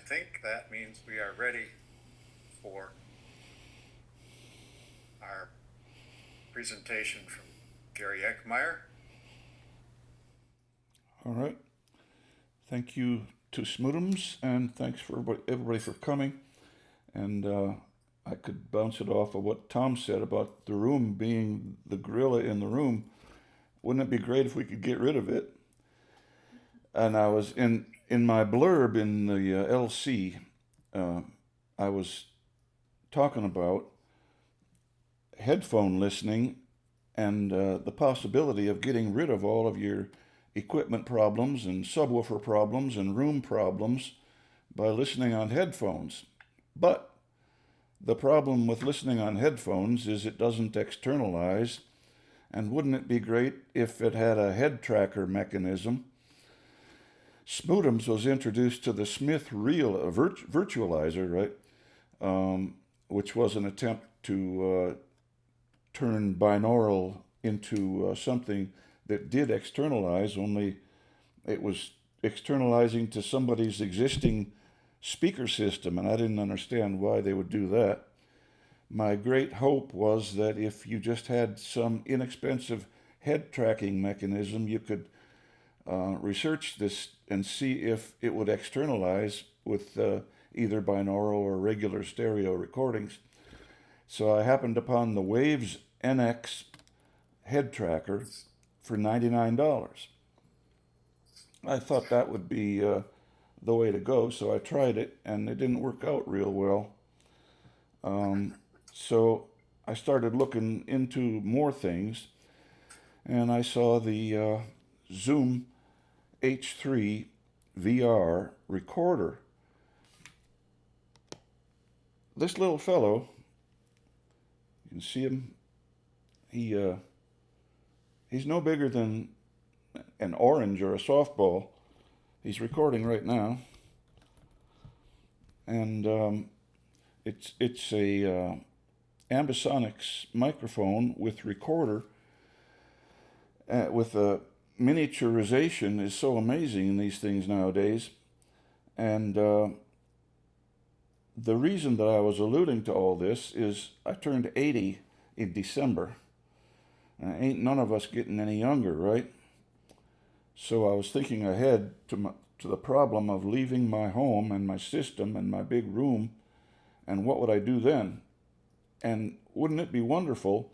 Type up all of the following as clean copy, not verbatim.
think that means we are ready for our presentation from Gary Eckmeyer. All right. Thank you to Smootums, and thanks for everybody for coming. And I could bounce it off of what Tom said about the room being the gorilla in the room. Wouldn't it be great if we could get rid of it? And I was in my blurb in the LC, uh, I was talking about headphone listening and the possibility of getting rid of all of your equipment problems and subwoofer problems and room problems by listening on headphones. But the problem with listening on headphones is it doesn't externalize. And wouldn't it be great if it had a head tracker mechanism? Smootums was introduced to the Smith Real virtualizer, right? Which was an attempt to turn binaural into something that did externalize, only it was externalizing to somebody's existing speaker system, and I didn't understand why they would do that. My great hope was that if you just had some inexpensive head tracking mechanism, you could research this and see if it would externalize with either binaural or regular stereo recordings. So I happened upon the Waves NX head tracker for $99. I thought that would be the way to go, so I tried it, and it didn't work out real well. So I started looking into more things, and I saw the Zoom H3 VR recorder. This little fellow, you can see him. He's no bigger than an orange or a softball. He's recording right now, and it's a ambisonics microphone with recorder. With a miniaturization is so amazing in these things nowadays, and the reason that I was alluding to all this is I turned 80 in December. And ain't none of us getting any younger, right? So I was thinking ahead to the problem of leaving my home and my system and my big room, and what would I do then? And wouldn't it be wonderful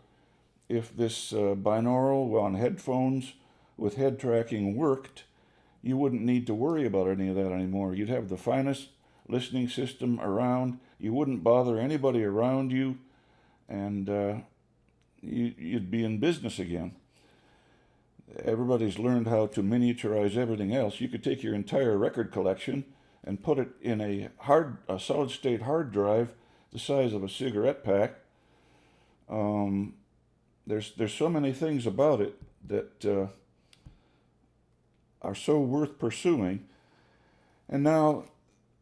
if this binaural on headphones with head tracking worked? You wouldn't need to worry about any of that anymore. You'd have the finest listening system around. You wouldn't bother anybody around you, and you'd be in business again. Everybody's learned how to miniaturize everything else. You could take your entire record collection and put it in a solid state hard drive the size of a cigarette pack. There's so many things about it that are so worth pursuing. And now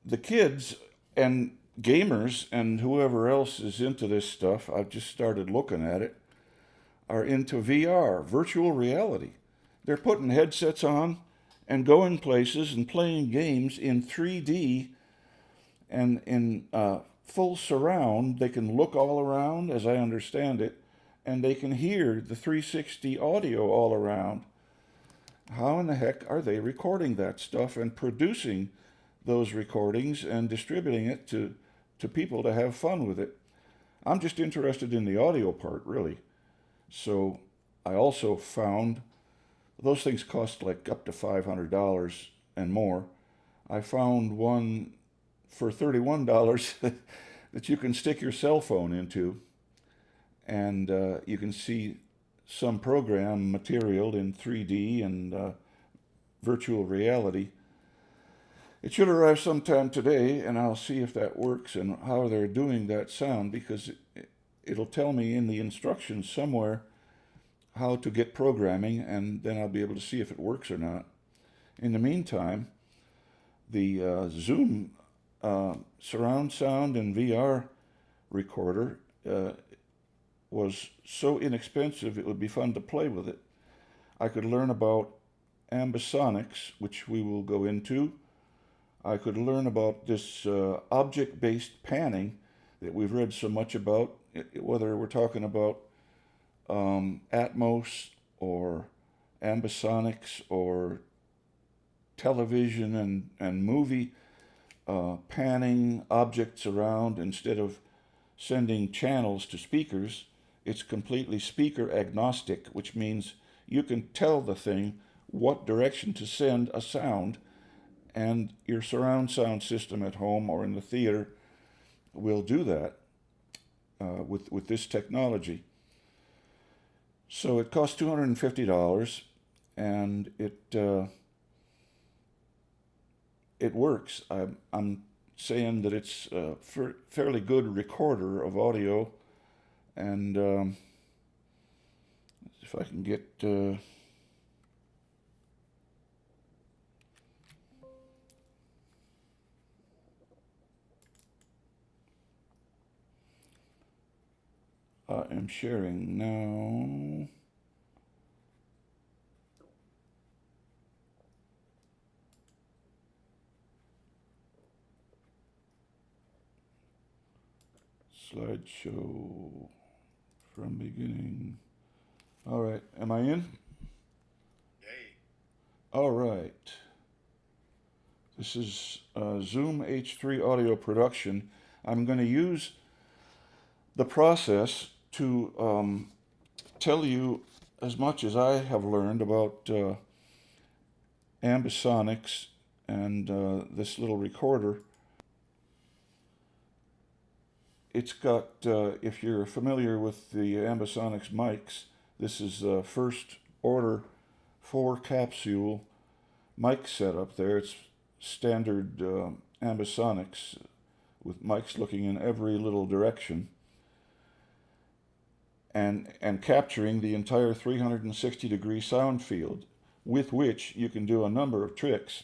the kids and gamers and whoever else is into this stuff, I've just started looking at it, are into VR, virtual reality. They're putting headsets on and going places and playing games in 3D and in full surround. They can look all around, as I understand it, and they can hear the 360 audio all around. How in the heck are they recording that stuff and producing those recordings and distributing it to people to have fun with it? I'm just interested in the audio part, really. So I also found those things cost like up to $500 and more. I found one for $31 that you can stick your cell phone into, and you can see some program material in 3D and virtual reality. It should arrive sometime today, and I'll see if that works and how they're doing that sound, because it'll tell me in the instructions somewhere how to get programming, and then I'll be able to see if it works or not. In the meantime, the Zoom surround sound and VR recorder was so inexpensive it would be fun to play with it. I could learn about ambisonics, which we will go into, I could learn about this object-based panning that we've read so much about, whether we're talking about Atmos or ambisonics or television and movie panning objects around instead of sending channels to speakers. It's completely speaker agnostic, which means you can tell the thing what direction to send a sound, and your surround sound system at home or in the theater will do that with this technology. So it costs $250, and it works. I'm saying that it's a fairly good recorder of audio, and if I can get I am sharing now. Slideshow from beginning. All right, am I in? Yay. All right. This is Zoom H3 audio production. I'm going to use the process to tell you as much as I have learned about ambisonics and this little recorder. It's got, if you're familiar with the ambisonics mics, this is the first order 4-capsule mic setup there. It's standard ambisonics with mics looking in every little direction and capturing the entire 360-degree sound field, with which you can do a number of tricks.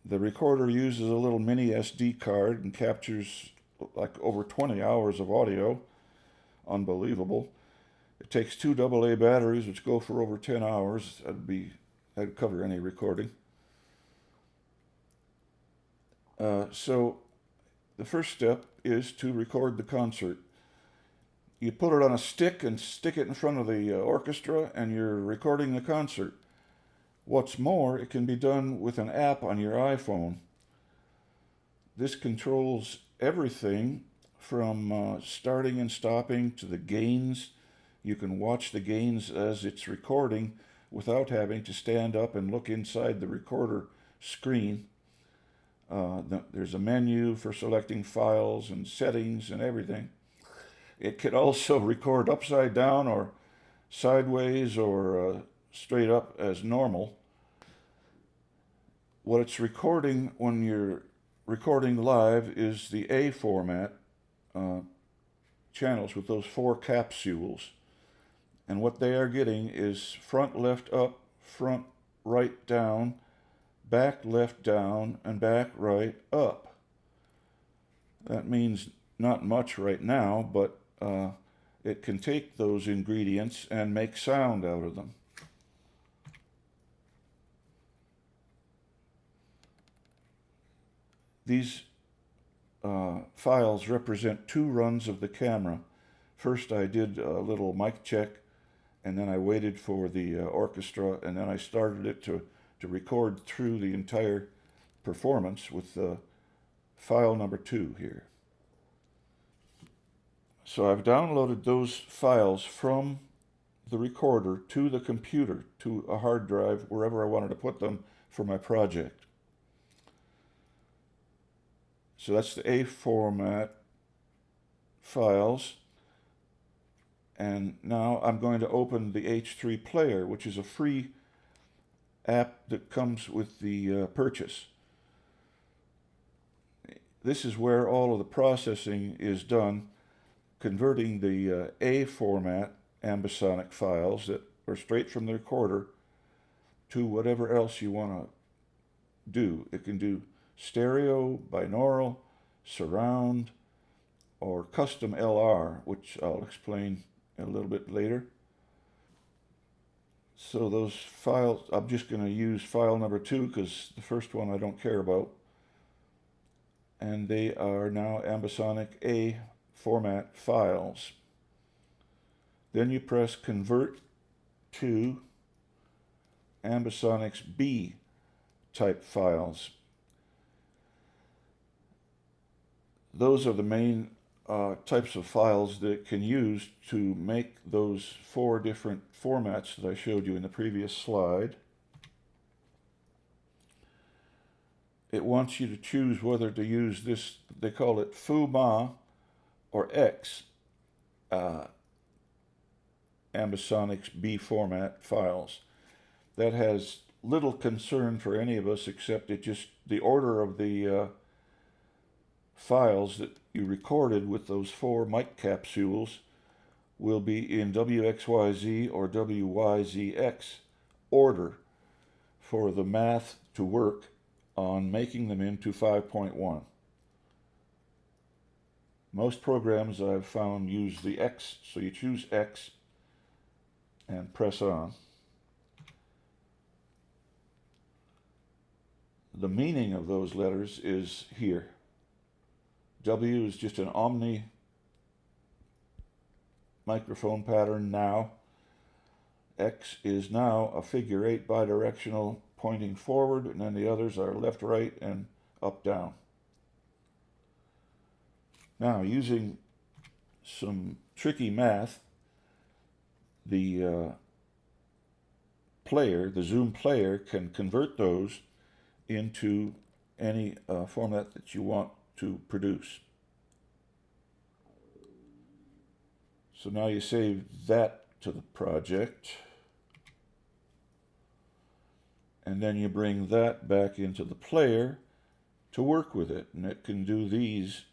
The recorder uses a little mini SD card and captures like over 20 hours of audio. Unbelievable. It takes 2 AA batteries, which go for over 10 hours. That'd cover any recording. So the first step is to record the concert. You put it on a stick and stick it in front of the orchestra, and you're recording the concert. What's more, it can be done with an app on your iPhone. This controls everything from starting and stopping to the gains. You can watch the gains as it's recording without having to stand up and look inside the recorder screen. There's a menu for selecting files and settings and everything. It can also record upside down or sideways or straight up as normal. What it's recording when you're recording live is the A format channels with those 4 capsules. And what they are getting is front left up, front right down, back left down, and back right up. That means not much right now, but it can take those ingredients and make sound out of them. These files represent 2 runs of the camera. First I did a little mic check, and then I waited for the orchestra, and then I started it to record through the entire performance with file number 2 here. So I've downloaded those files from the recorder to the computer, to a hard drive, wherever I wanted to put them for my project. So that's the A format files. And now I'm going to open the H3 player, which is a free app that comes with the purchase. This is where all of the processing is done, converting the A format ambisonic files that are straight from the recorder to whatever else you want to do. It can do stereo, binaural, surround, or custom LR, which I'll explain a little bit later. So those files, I'm just going to use file number 2 because the first one I don't care about. And they are now ambisonic A format files. Then you press convert to ambisonics B type files. Those are the main types of files that it can use to make those 4 different formats that I showed you in the previous slide. It wants you to choose whether to use this, they call it FU-MA or X ambisonics B format files. That has little concern for any of us, except it just, the order of the files that you recorded with those 4 mic capsules will be in WXYZ or WYZX order for the math to work on making them into 5.1. Most programs I've found use the X, so you choose X and press on. The meaning of those letters is here. W is just an omni microphone pattern now. X is now a figure 8 bidirectional pointing forward, and then the others are left, right, and up, down. Now, using some tricky math, the player, the Zoom player, can convert those into any format that you want to produce. So now you save that to the project, and then you bring that back into the player to work with it, and it can do these.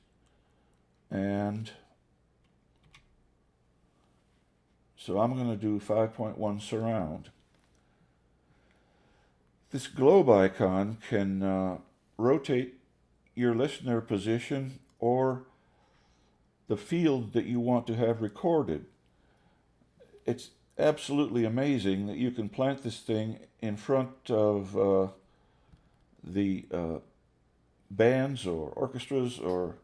And so I'm going to do 5.1 surround. This globe icon can rotate your listener position or the field that you want to have recorded. It's absolutely amazing that you can plant this thing in front of the bands or orchestras or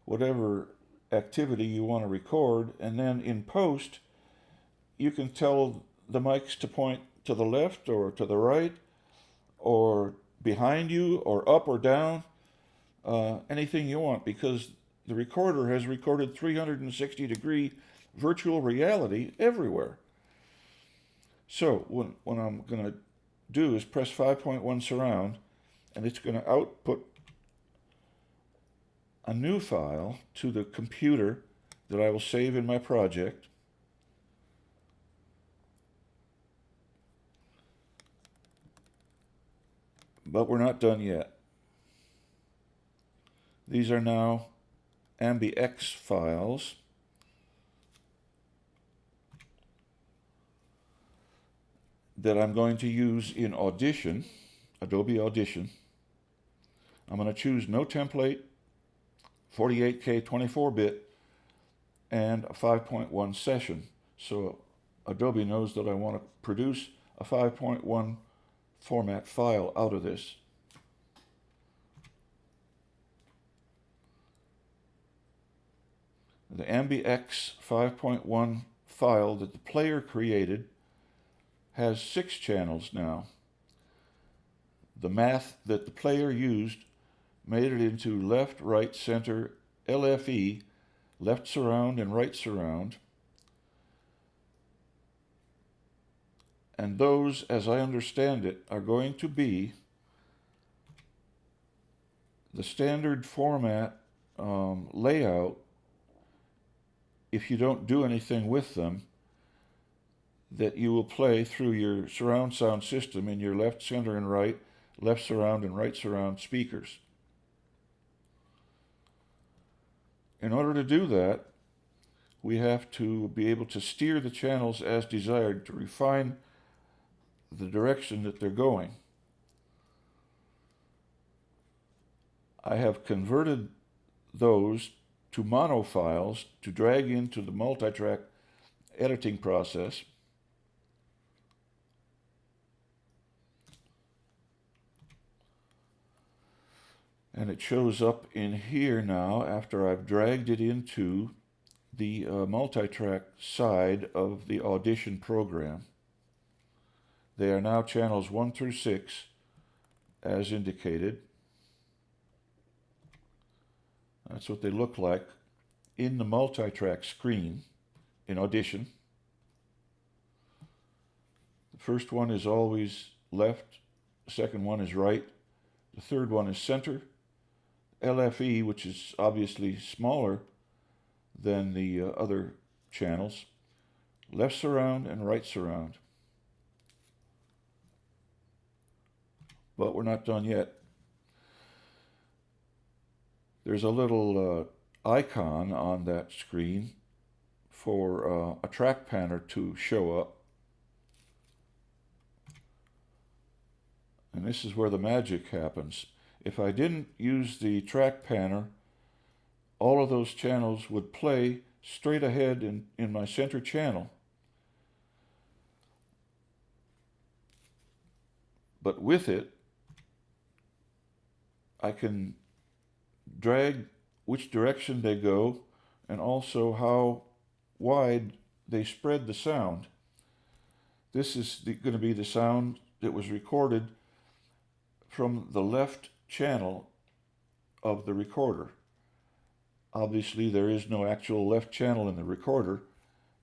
whatever activity you want to record, and then in post you can tell the mics to point to the left or to the right or behind you or up or down, anything you want, because the recorder has recorded 360-degree virtual reality everywhere. So what I'm going to do is press 5.1 surround, and it's going to output a new file to the computer that I will save in my project. But we're not done yet. These are now AmbiX files. That I'm going to use in Audition, Adobe Audition. I'm going to choose no template, 48K 24-bit, and a 5.1 session. So Adobe knows that I want to produce a 5.1 format file out of this. The AmbiX 5.1 file that the player created has 6 channels now. The math that the player used made it into left, right, center, LFE, left surround and right surround. And those, as I understand it, are going to be the standard format layout if you don't do anything with them, that you will play through your surround sound system in your left, center, and right, left surround and right surround speakers. In order to do that, we have to be able to steer the channels as desired to refine the direction that they're going. I have converted those to mono files to drag into the multitrack editing process. And it shows up in here now after I've dragged it into the multi-track side of the Audition program. They are now channels 1 through 6 as indicated. That's what they look like in the multi-track screen in Audition. The first one is always left, the second one is right, the third one is center. LFE, which is obviously smaller than the other channels, left surround and right surround. But we're not done yet. There's a little icon on that screen for a track panner to show up. And this is where the magic happens. If I didn't use the track panner, all of those channels would play straight ahead in my center channel. But with it, I can drag which direction they go and also how wide they spread the sound. This is going to be the sound that was recorded from the left channel of the recorder. Obviously, there is no actual left channel in the recorder,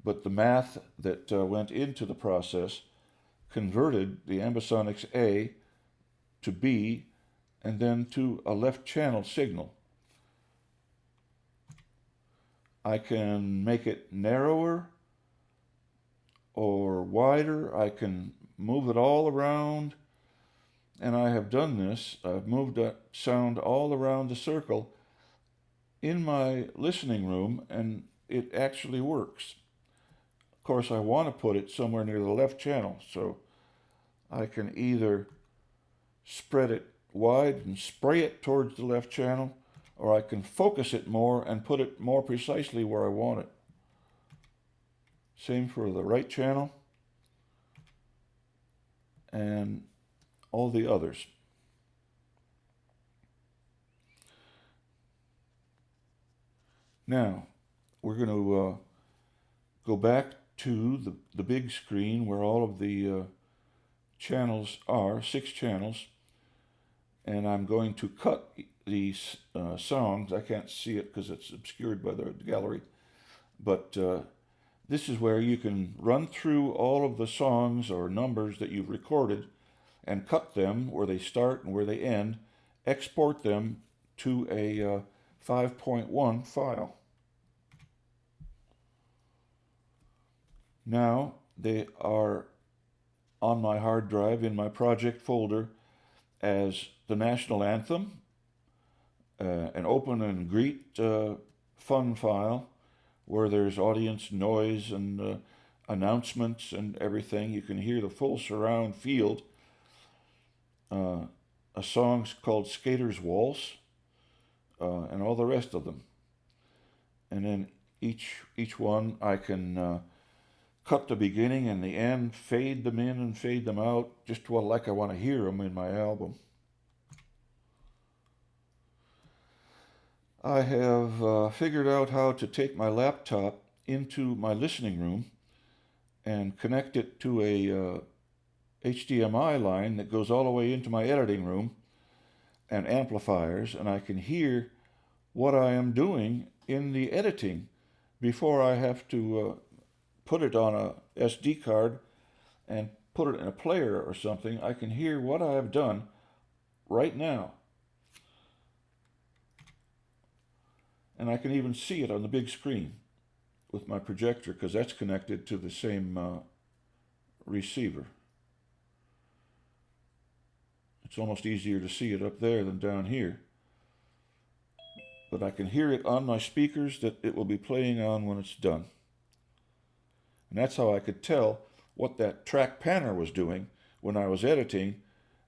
but the math that went into the process converted the ambisonics A to B and then to a left channel signal. I can make it narrower or wider. I can move it all around. And I have done this. I've moved that sound all around the circle in my listening room, and it actually works. Of course, I want to put it somewhere near the left channel, so I can either spread it wide and spray it towards the left channel, or I can focus it more and put it more precisely where I want it. Same for the right channel and all the others. Now, we're going to go back to the big screen where all of the channels are, 6 channels, and I'm going to cut these songs. I can't see it because it's obscured by the gallery, but this is where you can run through all of the songs or numbers that you've recorded and cut them where they start and where they end, export them to a 5.1 file. Now they are on my hard drive in my project folder as the national anthem, an open and greet fun file where there's audience noise and announcements and everything. You can hear the full surround field. A song called Skater's Waltz, and all the rest of them. And then each one I can cut the beginning and the end, fade them in and fade them out, just like I want to hear them in my album. I have figured out how to take my laptop into my listening room and connect it to a HDMI line that goes all the way into my editing room and amplifiers, and I can hear what I am doing in the editing before I have to put it on a SD card and put it in a player or something. I can hear what I have done right now. And I can even see it on the big screen with my projector because that's connected to the same receiver. It's almost easier to see it up there than down here. But I can hear it on my speakers that it will be playing on when it's done. And that's how I could tell what that track panner was doing when I was editing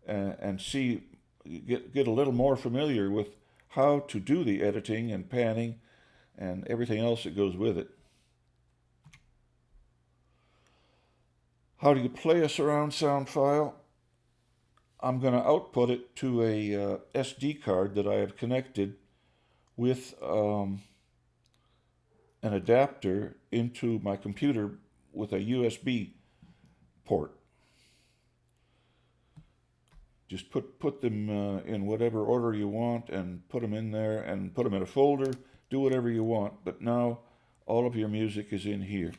and get a little more familiar with how to do the editing and panning and everything else that goes with it. How do you play a surround sound file? I'm going to output it to a SD card that I have connected with an adapter into my computer with a USB port. Just put them in whatever order you want and put them in there and put them in a folder. Do whatever you want. But now all of your music is in here.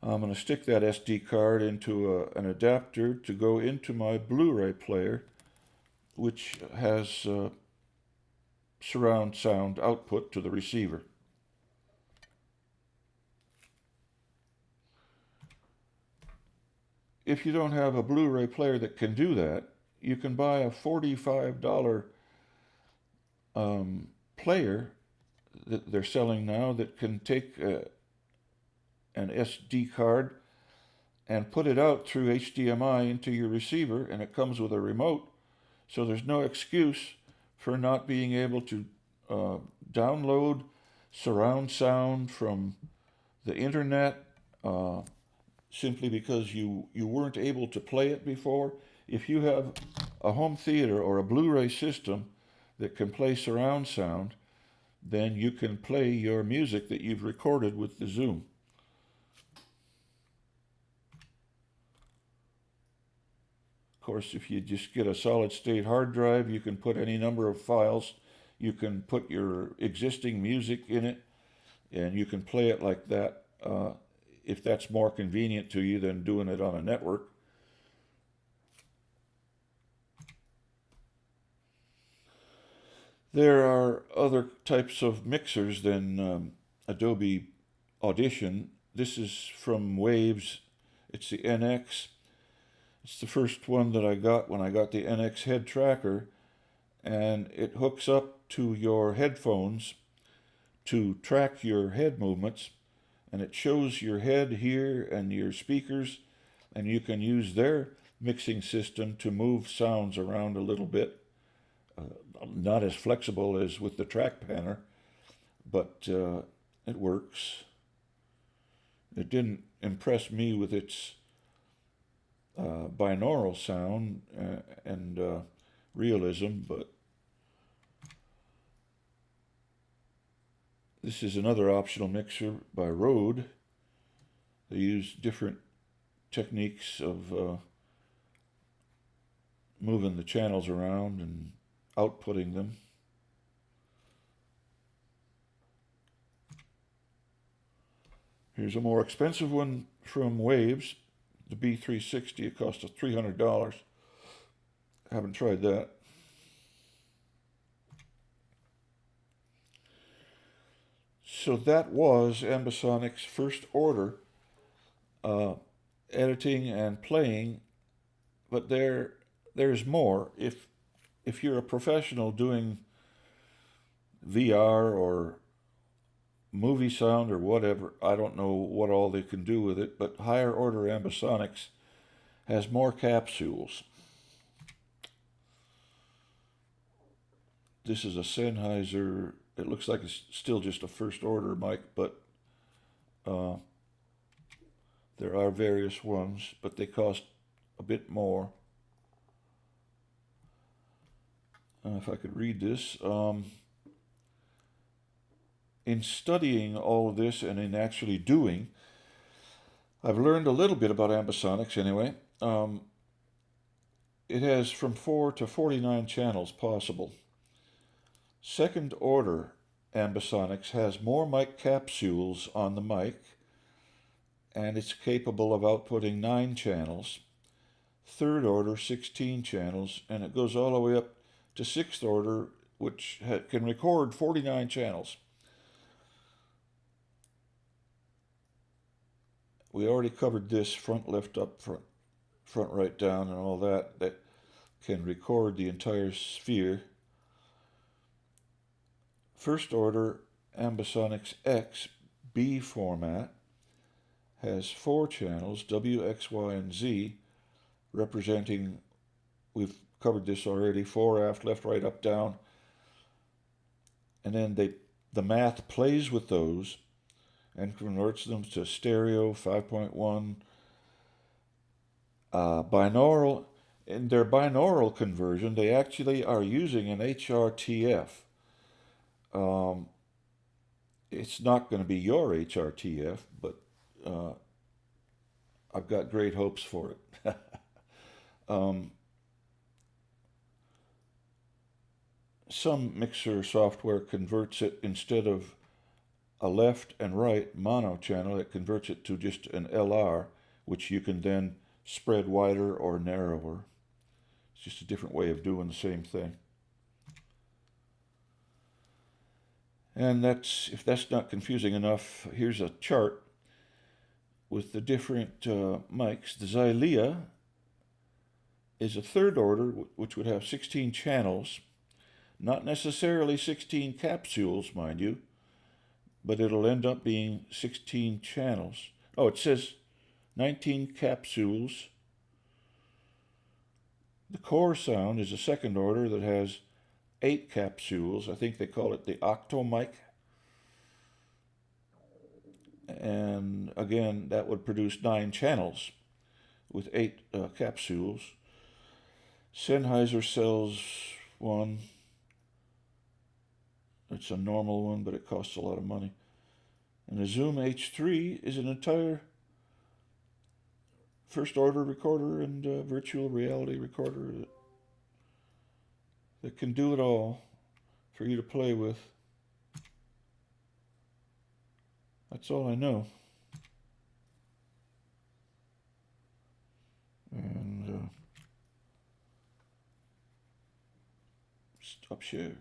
I'm going to stick that SD card into an adapter to go into my Blu-ray player, which has surround sound output to the receiver. If you don't have a Blu-ray player that can do that, you can buy a $45 player that they're selling now that can take an SD card and put it out through HDMI into your receiver, and it comes with a remote, so there's no excuse for not being able to download surround sound from the internet simply because you weren't able to play it before. If you have a home theater or a Blu-ray system that can play surround sound, then you can play your music that you've recorded with the Zoom. Of course, if you just get a solid state hard drive, you can put any number of files. You can put your existing music in it, and you can play it like that if that's more convenient to you than doing it on a network. There are other types of mixers than Adobe Audition. This is from Waves. It's the NX. It's the first one that I got when I got the NX head tracker, and it hooks up to your headphones to track your head movements, and it shows your head here and your speakers, and you can use their mixing system to move sounds around a little bit. Not as flexible as with the track panner, but it works. It didn't impress me with its binaural sound and realism, but this is another optional mixer by Rode. They use different techniques of moving the channels around and outputting them. Here's a more expensive one from Waves, the B360. It cost us $300. Haven't tried that. So that was Ambisonic's first order, editing and playing, but there's more. If you're a professional doing VR or movie sound or whatever, I don't know what all they can do with it, but higher order Ambisonics has more capsules. This is a Sennheiser. It looks like it's still just a first order mic, but there are various ones, but they cost a bit more. If I could read this. In studying all of this and in actually doing, I've learned a little bit about Ambisonics anyway. It has from 4 to 49 channels possible. Second order Ambisonics has more mic capsules on the mic, and it's capable of outputting 9 channels. Third order, 16 channels, and it goes all the way up to sixth order, which can record 49 channels. We already covered this, front left up, front right down, and all that can record the entire sphere. First order Ambisonics X B format has 4 channels, W, X, Y, and Z, representing, we've covered this already, 4, aft, left, right, up, down. And then the math plays with those and converts them to stereo, 5.1, Binaural, in their binaural conversion, they actually are using an HRTF. Um, it's not going to be your HRTF, but uh, I've got great hopes for it. um, some mixer software converts it instead of a left and right mono channel, it converts it to just an LR, which you can then spread wider or narrower. It's just a different way of doing the same thing. And that's, if that's not confusing enough, here's a chart with the different mics. The Xylea is a third order, which would have 16 channels, not necessarily 16 capsules, mind you, but it'll end up being 16 channels. Oh, it says 19 capsules. The core sound is a second order that has 8 capsules. I think they call it the octomic. And again, that would produce 9 channels with 8 capsules. Sennheiser sells one. It's a normal one, but it costs a lot of money. And the Zoom H3 is an entire first order recorder and virtual reality recorder that can do it all for you to play with. That's all I know. And stop share.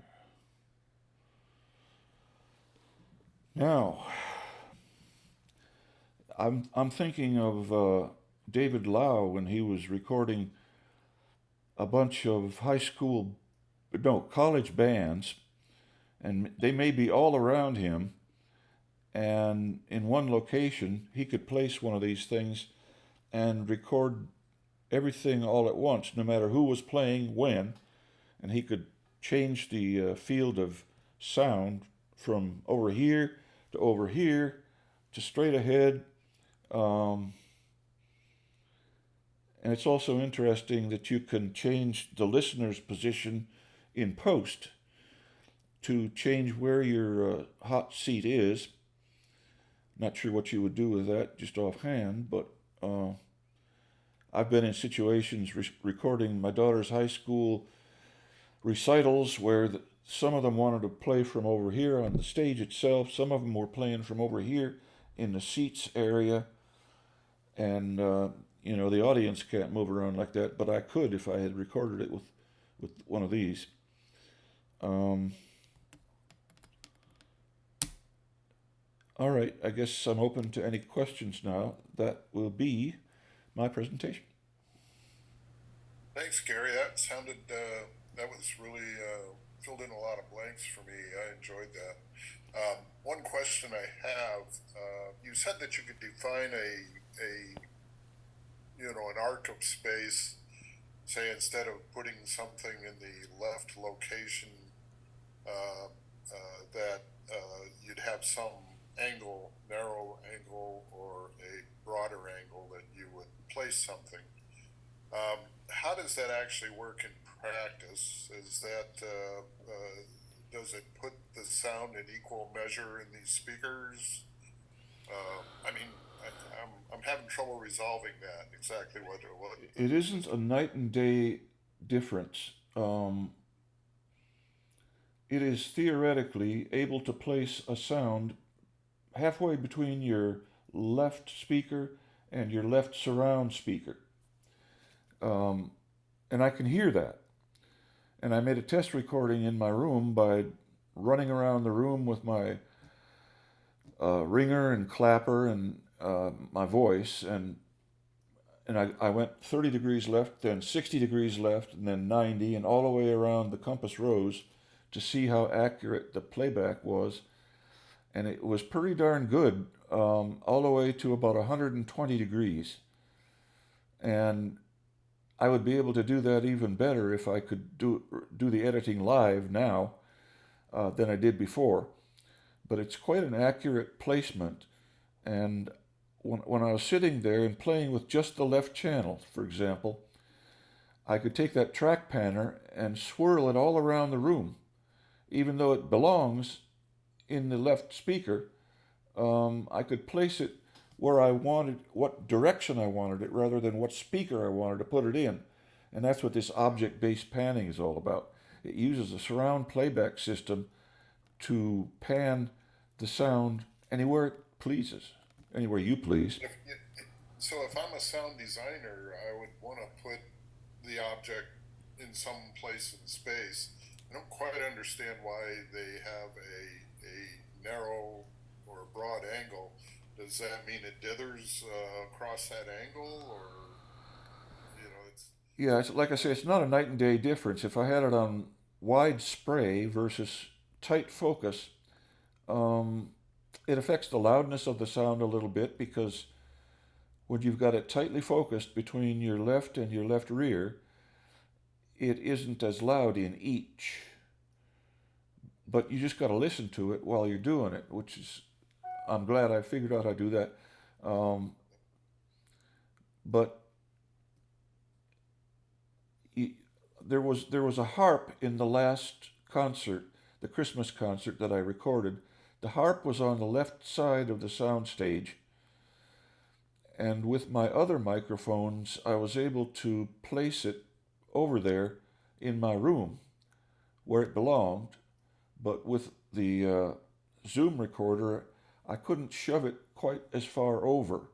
Now, I'm thinking of David Lau when he was recording a bunch of college bands, and they may be all around him. And in one location, he could place one of these things and record everything all at once, no matter who was playing when, and he could change the field of sound from over here to straight ahead. Um, and it's also interesting that you can change the listener's position in post to change where your hot seat is. Not sure what you would do with that just offhand, but I've been in situations recording my daughter's high school recitals where some of them wanted to play from over here on the stage itself. Some of them were playing from over here in the seats area. And, the audience can't move around like that, but I could if I had recorded it with one of these. All right, I guess I'm open to any questions now. That will be my presentation. Thanks, Gary. That was really filled in a lot of blanks for me. I enjoyed that. One question I have: you said that you could define an arc of space. Say instead of putting something in the left location, that you'd have some angle, narrow angle, or a broader angle that you would place something. How does that actually work in practice? Does it put the sound in equal measure in these speakers? I mean, I'm having trouble resolving that exactly what. It isn't a night and day difference. It is theoretically able to place a sound halfway between your left speaker and your left surround speaker. And I can hear that. And I made a test recording in my room by running around the room with my ringer and clapper and my voice. And I went 30 degrees left, then 60 degrees left, and then 90, and all the way around the compass rose to see how accurate the playback was. And it was pretty darn good, all the way to about 120 degrees. And I would be able to do that even better if I could do the editing live now than I did before. But it's quite an accurate placement. And when I was sitting there and playing with just the left channel, for example, I could take that track panner and swirl it all around the room, even though it belongs in the left speaker. I could place it where I wanted, what direction I wanted it, rather than what speaker I wanted to put it in. And that's what this object-based panning is all about. It uses a surround playback system to pan the sound anywhere it pleases, anywhere you please. So if I'm a sound designer, I would want to put the object in some place in space. I don't quite understand why they have a narrow or a broad angle. Does that mean it dithers across that angle, or it's Yeah, it's, like I say, it's not a night and day difference. If I had it on wide spray versus tight focus, um, it affects the loudness of the sound a little bit because when you've got it tightly focused between your left and your left rear, it isn't as loud in each. But you just got to listen to it while you're doing it, which is, I'm glad I figured out how to do that. Um, but y- there was a harp in the last concert, the Christmas concert that I recorded. The harp was on the left side of the sound stage, and with my other microphones, I was able to place it over there in my room where it belonged. But with the Zoom recorder, I couldn't shove it quite as far over.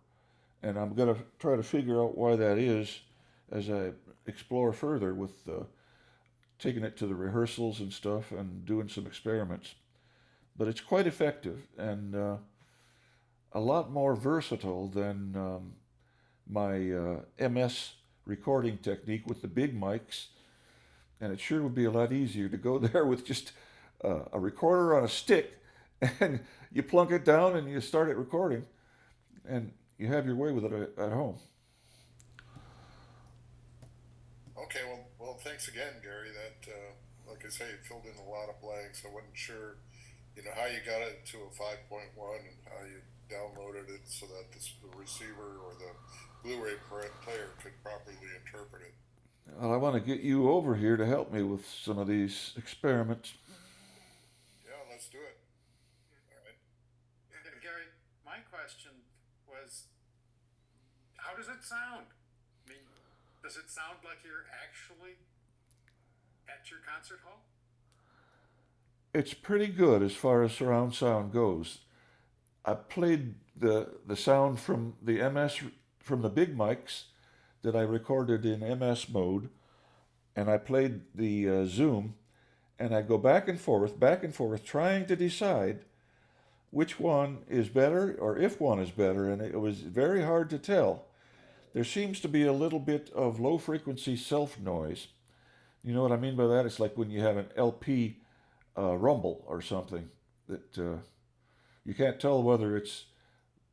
And I'm going to try to figure out why that is as I explore further with taking it to the rehearsals and stuff and doing some experiments. But it's quite effective and a lot more versatile than my MS recording technique with the big mics. And it sure would be a lot easier to go there with just a recorder on a stick, and you plunk it down and you start it recording, and you have your way with it at home. okay? Well, thanks again, Gary. That, like I say, it filled in a lot of blanks. I wasn't sure, how you got it to a 5.1 and how you downloaded it so that the receiver or the Blu-ray player could properly interpret it. Well, I want to get you over here to help me with some of these experiments. Yeah, let's do it. All right. Gary, my question was, how does it sound? I mean, does it sound like you're actually at your concert hall? It's pretty good as far as surround sound goes. I played the sound from the MS from the big mics that I recorded in MS mode, and I played the Zoom, and I go back and forth, trying to decide which one is better or if one is better, and it was very hard to tell. There seems to be a little bit of low frequency self noise. You know what I mean by that? It's like when you have an LP rumble or something that you can't tell whether it's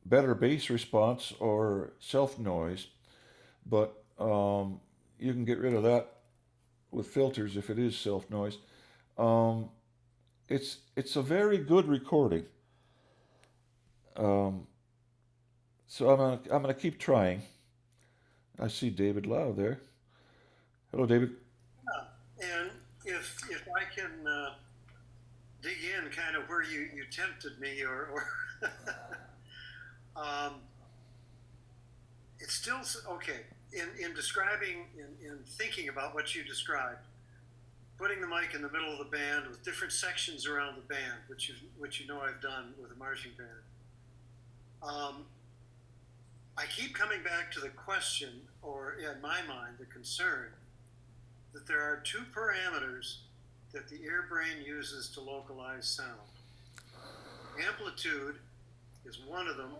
better bass response or self noise, but you can get rid of that with filters if it is self noise. Um, it's a very good recording. Um, so I'm gonna keep trying. I see David Lau there. Hello, David. And if I can dig in kind of where you tempted me, or it's still okay in describing in thinking about what you described, putting the mic in the middle of the band with different sections around the band, which you know I've done with a marching band. I keep coming back to the question, or in my mind, the concern that there are two parameters that the ear brain uses to localize sound. Amplitude is one of them,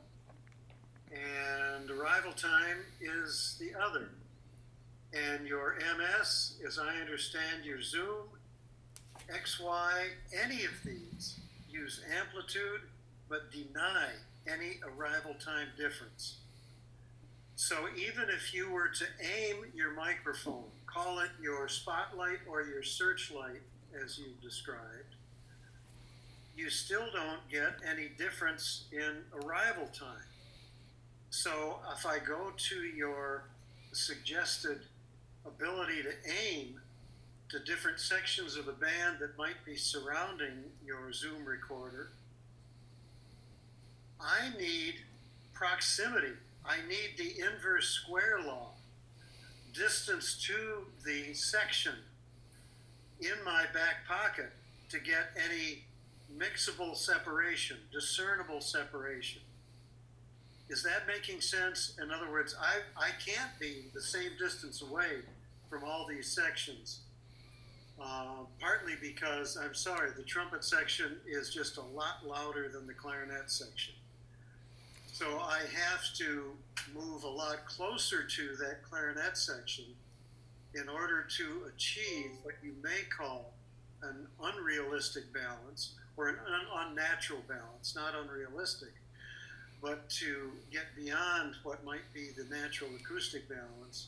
and arrival time is the other. And your MS, as I understand your Zoom, XY, any of these use amplitude but deny any arrival time difference. So even if you were to aim your microphone, call it your spotlight or your searchlight, as you've described, you still don't get any difference in arrival time. So if I go to your suggested ability to aim to different sections of the band that might be surrounding your Zoom recorder, I need proximity. I need the inverse square law. Distance to the section in my back pocket to get any mixable separation, discernible separation. Is that making sense? In other words, I can't be the same distance away from all these sections. Partly because, I'm sorry, the trumpet section is just a lot louder than the clarinet section. So I have to move a lot closer to that clarinet section in order to achieve what you may call an unrealistic balance, or an unnatural balance, not unrealistic, but to get beyond what might be the natural acoustic balance,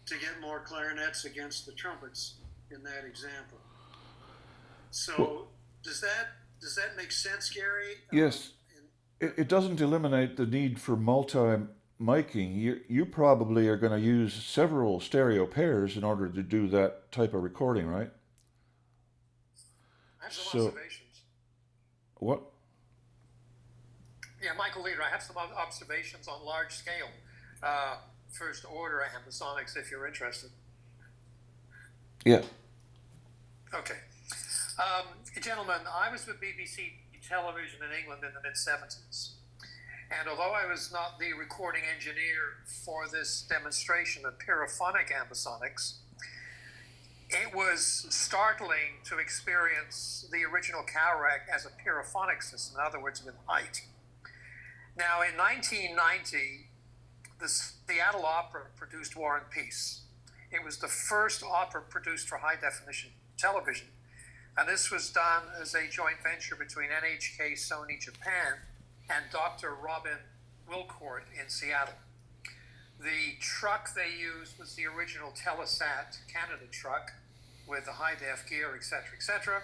to get more clarinets against the trumpets in that example. So does that make sense, Gary? Yes. It doesn't eliminate the need for multi-miking. You probably are going to use several stereo pairs in order to do that type of recording, right? I have some So- observations. What? Yeah, Michael Leader, I have some observations on large scale, first order ambisonics, if you're interested. Yeah. Okay. Gentlemen, I was with BBC Television in England in the mid-70s. And although I was not the recording engineer for this demonstration of paraphonic ambisonics, it was startling to experience the original Cowrack as a paraphonic system, in other words, with height. Now, in 1990, the Seattle Opera produced War and Peace. It was the first opera produced for high-definition television, and this was done as a joint venture between NHK Sony Japan and Dr. Robin Wilcourt in Seattle. The truck they used was the original Telesat Canada truck with the high-def gear, etc., etc.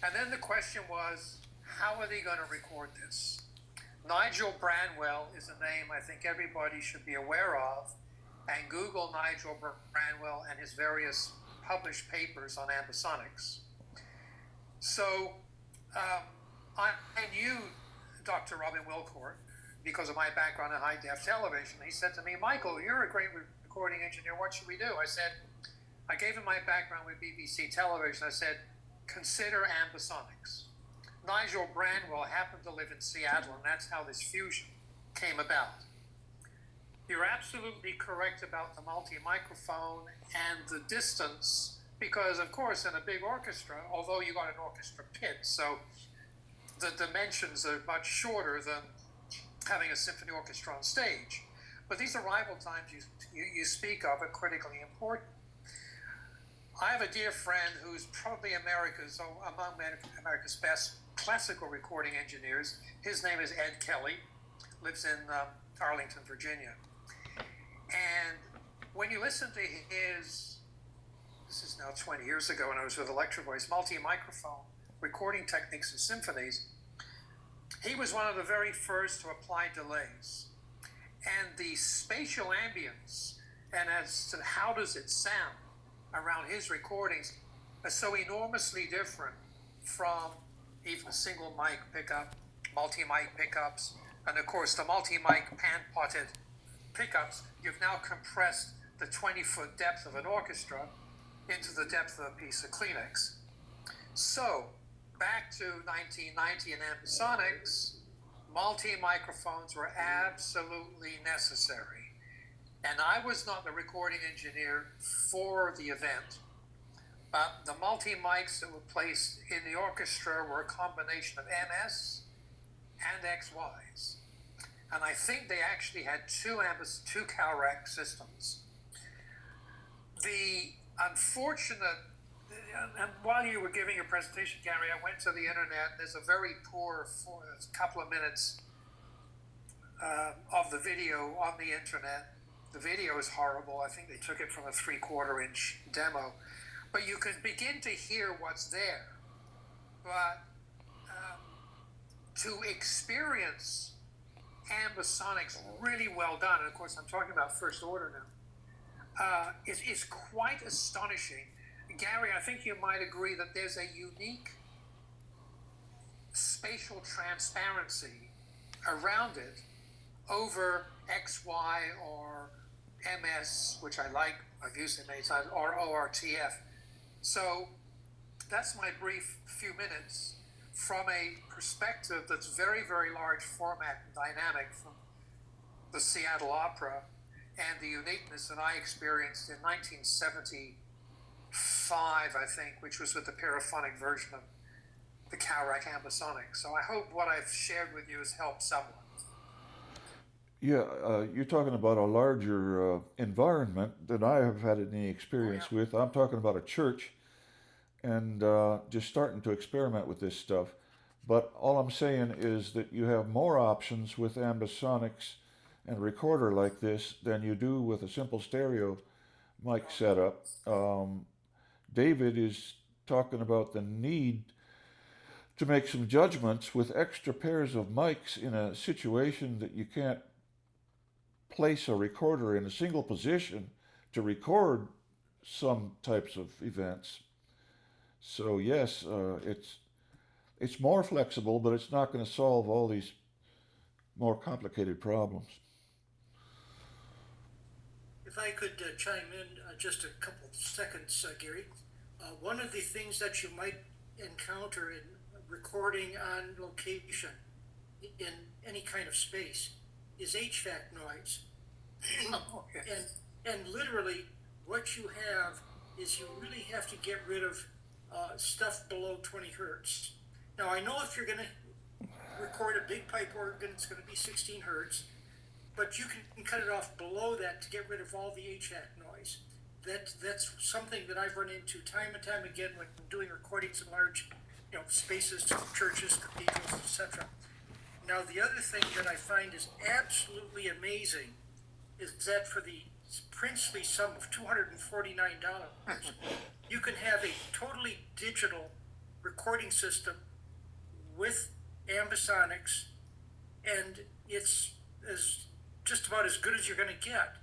And then the question was, how are they going to record this? Nigel Branwell is a name I think everybody should be aware of, and Google Nigel Branwell and his various published papers on ambisonics. So I knew Dr. Robin Wilcourt because of my background in high-def television. He said to me, Michael, you're a great recording engineer. What should we do? I gave him my background with BBC Television. I said, consider ambisonics. Nigel Branwell happened to live in Seattle, and that's how this fusion came about. You're absolutely correct about the multi-microphone and the distance, because, of course, in a big orchestra, although you got an orchestra pit, so the dimensions are much shorter than having a symphony orchestra on stage. But these arrival times you speak of are critically important. I have a dear friend who's probably among America's best classical recording engineers. His name is Ed Kelly, lives in Arlington, Virginia. And when you listen to his, this is now 20 years ago when I was with Electro Voice, multi-microphone recording techniques in symphonies, he was one of the very first to apply delays. And the spatial ambience, and as to how does it sound around his recordings, are so enormously different from even a single mic pickup, multi-mic pickups, and of course the multi-mic pan-potted pickups. You've now compressed the 20-foot depth of an orchestra into the depth of a piece of Kleenex. So, back to 1990 and ambisonics, multi-microphones were absolutely necessary. And I was not the recording engineer for the event, but the multi-mics that were placed in the orchestra were a combination of MS and XYs. And I think they actually had two Cowrack systems. The unfortunate, and while you were giving your presentation, Gary, I went to the internet. There's a very poor couple of minutes of the video on the internet. The video is horrible. I think they took it from a 3/4 inch demo. But you can begin to hear what's there. But to experience ambisonics really well done, and of course I'm talking about first order now, is quite astonishing. Gary, I think you might agree that there's a unique spatial transparency around it over XY or MS, which I like, I've used it many times, or ORTF. So that's my brief few minutes from a perspective that's very, very large format and dynamic from the Seattle Opera and the uniqueness that I experienced in 1975, I think, which was with the paraphonic version of the Cowrack ambisonic. So I hope what I've shared with you has helped someone. Yeah, you're talking about a larger environment than I have had any experience with. I'm talking about a church and just starting to experiment with this stuff. But all I'm saying is that you have more options with ambisonics and a recorder like this than you do with a simple stereo mic setup. David is talking about the need to make some judgments with extra pairs of mics in a situation that you can't place a recorder in a single position to record some types of events. So yes, it's more flexible, but it's not going to solve all these more complicated problems. If I could chime in just a couple of seconds, Gary. One of the things that you might encounter in recording on location in any kind of space is HVAC noise. And literally what you have is you really have to get rid of stuff below 20 hertz. Now I know if you're going to record a big pipe organ, it's going to be 16 hertz, but you can cut it off below that to get rid of all the HVAC noise. That's something that I've run into time and time again when doing recordings in large, spaces, churches, cathedrals, etc. Now the other thing that I find is absolutely amazing is that for the princely sum of $249, you can have a totally digital recording system with ambisonics, and it's just about as good as you're going to get.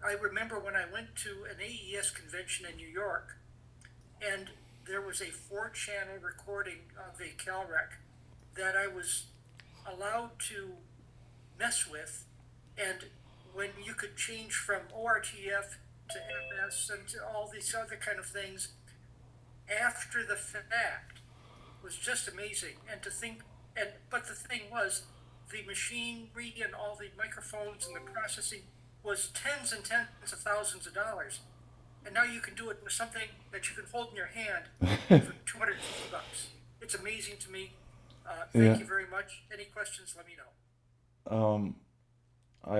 I remember when I went to an AES convention in New York, and there was a 4-channel recording of a Calrec that I was allowed to mess with, and when you could change from ORTF to MS and to all these other kind of things after the fact was just amazing. And to think, but the thing was, the machinery and all the microphones and the processing was tens and tens of thousands of dollars. And now you can do it with something that you can hold in your hand for $250. It's amazing to me. Thank you very much. Any questions, let me know. I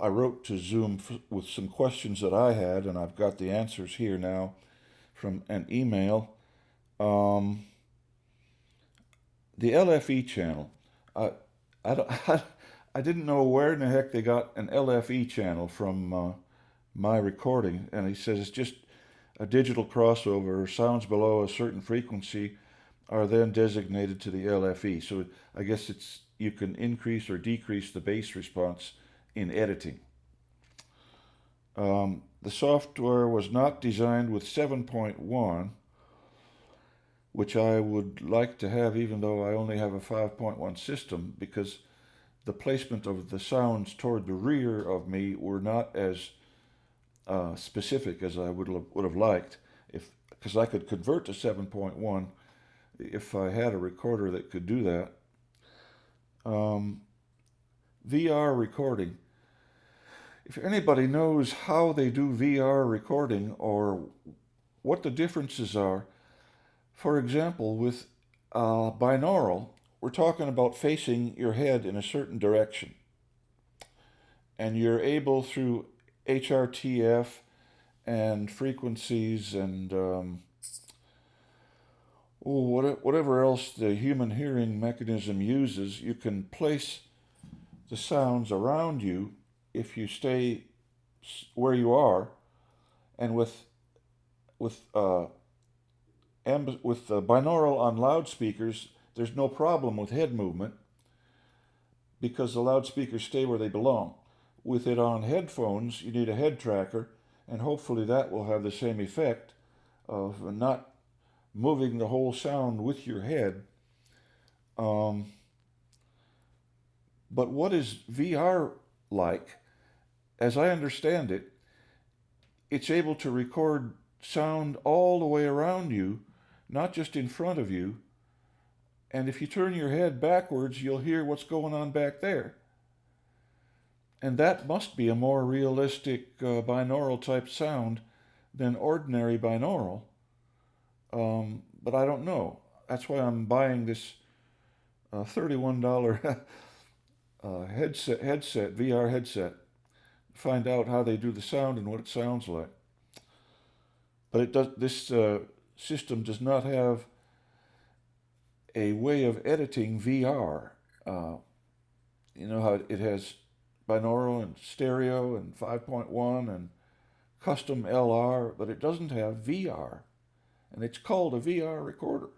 wrote to Zoom with some questions that I had, and I've got the answers here now from an email. The LFE channel. I didn't know where in the heck they got an LFE channel from my recording, and he says it's just a digital crossover. Sounds below a certain frequency are then designated to the LFE. So I guess you can increase or decrease the bass response in editing. The software was not designed with 7.1, which I would like to have even though I only have a 5.1 system, because the placement of the sounds toward the rear of me were not as specific as I would have liked, because I could convert to 7.1 if I had a recorder that could do that. VR recording. If anybody knows how they do VR recording or what the differences are, for example, with binaural, we're talking about facing your head in a certain direction. And you're able through HRTF and frequencies and whatever else the human hearing mechanism uses, you can place the sounds around you if you stay where you are. And with binaural on loudspeakers, there's no problem with head movement. because the loudspeakers stay where they belong. With it on headphones, you need a head tracker, and hopefully that will have the same effect of not moving the whole sound with your head. But what is VR like? As I understand it, it's able to record sound all the way around you, not just in front of you. And if you turn your head backwards, you'll hear what's going on back there. And that must be a more realistic binaural type sound than ordinary binaural. But I don't know. That's why I'm buying this $31 headset, VR headset. Find out how they do the sound and what it sounds like. But it does. This system does not have a way of editing VR. You know how it has binaural and stereo and 5.1 and custom LR, but it doesn't have VR, and it's called a VR recorder.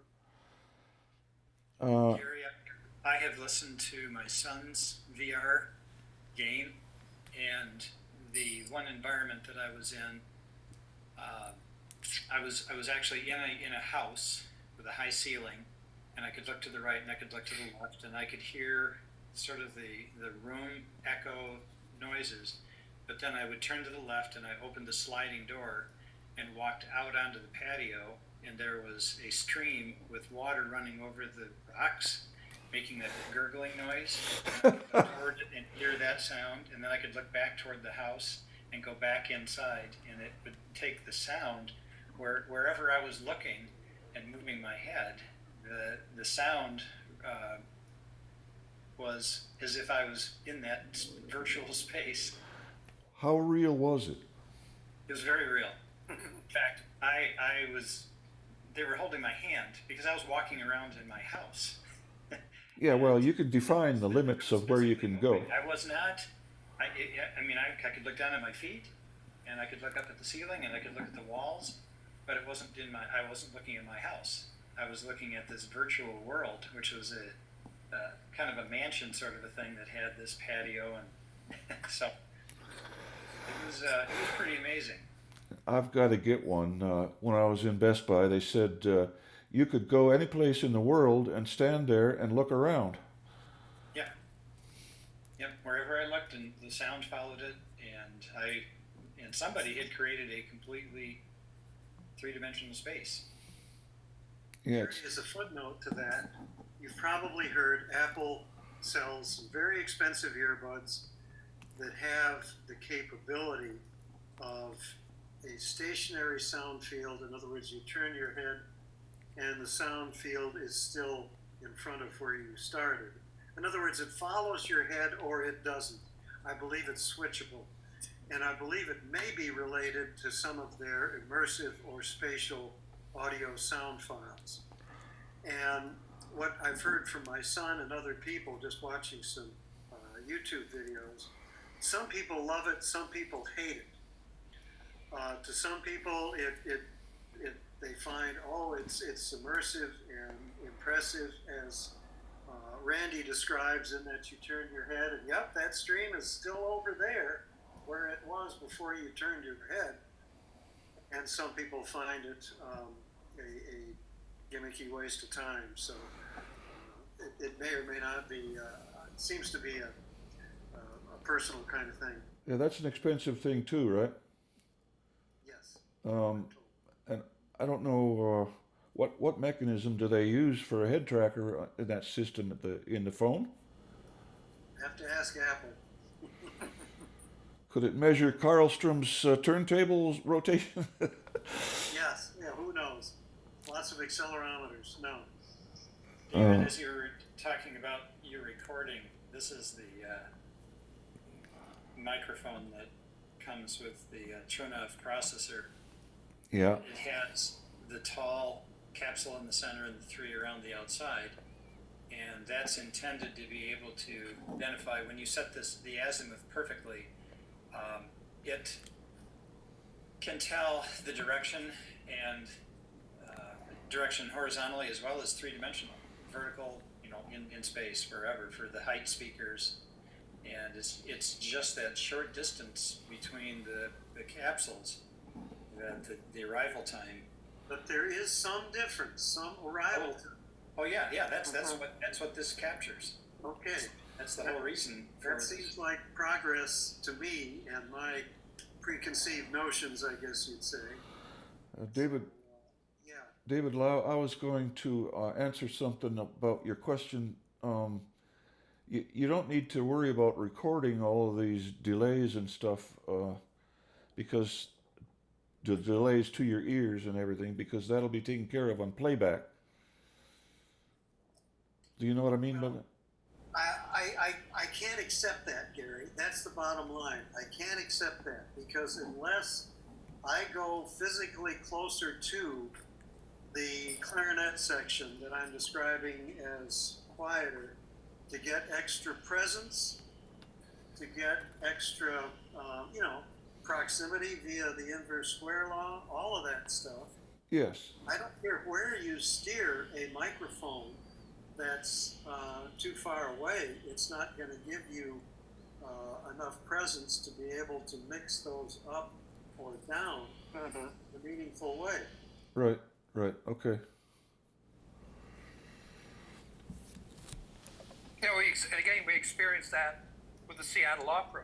Gary, I have listened to my son's VR game, and the one environment that I was in, I was actually in a house with a high ceiling, and I could look to the right and I could look to the left, and I could hear sort of the room echo noises. But then I would turn to the left and I opened the sliding door and walked out onto the patio, and there was a stream with water running over the rocks, making that gurgling noise. And I could look toward it and hear that sound, and then I could look back toward the house and go back inside, and it would take the sound wherever I was looking and moving my head. The sound was as if I was in that virtual space. How real was it? It was very real. In fact, they were holding my hand because I was walking around in my house. Yeah, well, you can define the limits of where you can go. I was not, I could look down at my feet, and I could look up at the ceiling, and I could look at the walls, but I wasn't looking at my house. I was looking at this virtual world, which was a kind of a mansion sort of a thing that had this patio, and so it was pretty amazing. I've got to get one. When I was in Best Buy, they said you could go any place in the world and stand there and look around. Yeah. Yep. Wherever I looked, and the sound followed it, and somebody had created a completely three-dimensional space. Yeah. There is a footnote to that. You've probably heard Apple sells some very expensive earbuds that have the capability of a stationary sound field. In other words, you turn your head and the sound field is still in front of where you started. In other words, it follows your head or it doesn't. I believe it's switchable. And I believe it may be related to some of their immersive or spatial audio sound files. And what I've heard from my son and other people just watching some YouTube videos, some people love it, some people hate it. To some people, they find, it's immersive and impressive, as Randy describes, in that you turn your head and yep, that stream is still over there where it was before you turned your head. And some people find it a gimmicky waste of time. So it may or may not be. It seems to be a personal kind of thing. Yeah, that's an expensive thing too, right? Yes. And I don't know what mechanism do they use for a head tracker in that system in the phone? Have to ask Apple. Could it measure Carlstrom's turntables rotation? Yes. Yeah. Who knows? Lots of accelerometers. No. David, as you were talking about your recording, this is the microphone that comes with the Chunov processor. Yeah. It has the tall capsule in the center and the three around the outside, and that's intended to be able to identify when you set the azimuth perfectly. It can tell the direction and direction horizontally as well as three-dimensional, vertical, in space forever for the height speakers, and it's just that short distance between the capsules, the arrival time. But there is some difference, some arrival time. Oh yeah, that's what this captures. Okay. That's the whole reason for That seems like progress to me and my preconceived notions, I guess you'd say. David, Yeah. David Lau, I was going to answer something about your question. You don't need to worry about recording all of these delays and stuff because the delays to your ears and everything, because that'll be taken care of on playback. Do you know what I mean by that? I can't accept that, Gary. That's the bottom line. I can't accept that because unless I go physically closer to the clarinet section that I'm describing as quieter, to get extra presence, to get extra, proximity via the inverse square law, all of that stuff. Yes. I don't care where you steer a microphone that's too far away, it's not going to give you enough presence to be able to mix those up or down in a meaningful way. Right, okay. Yeah, we experienced that with the Seattle Opera,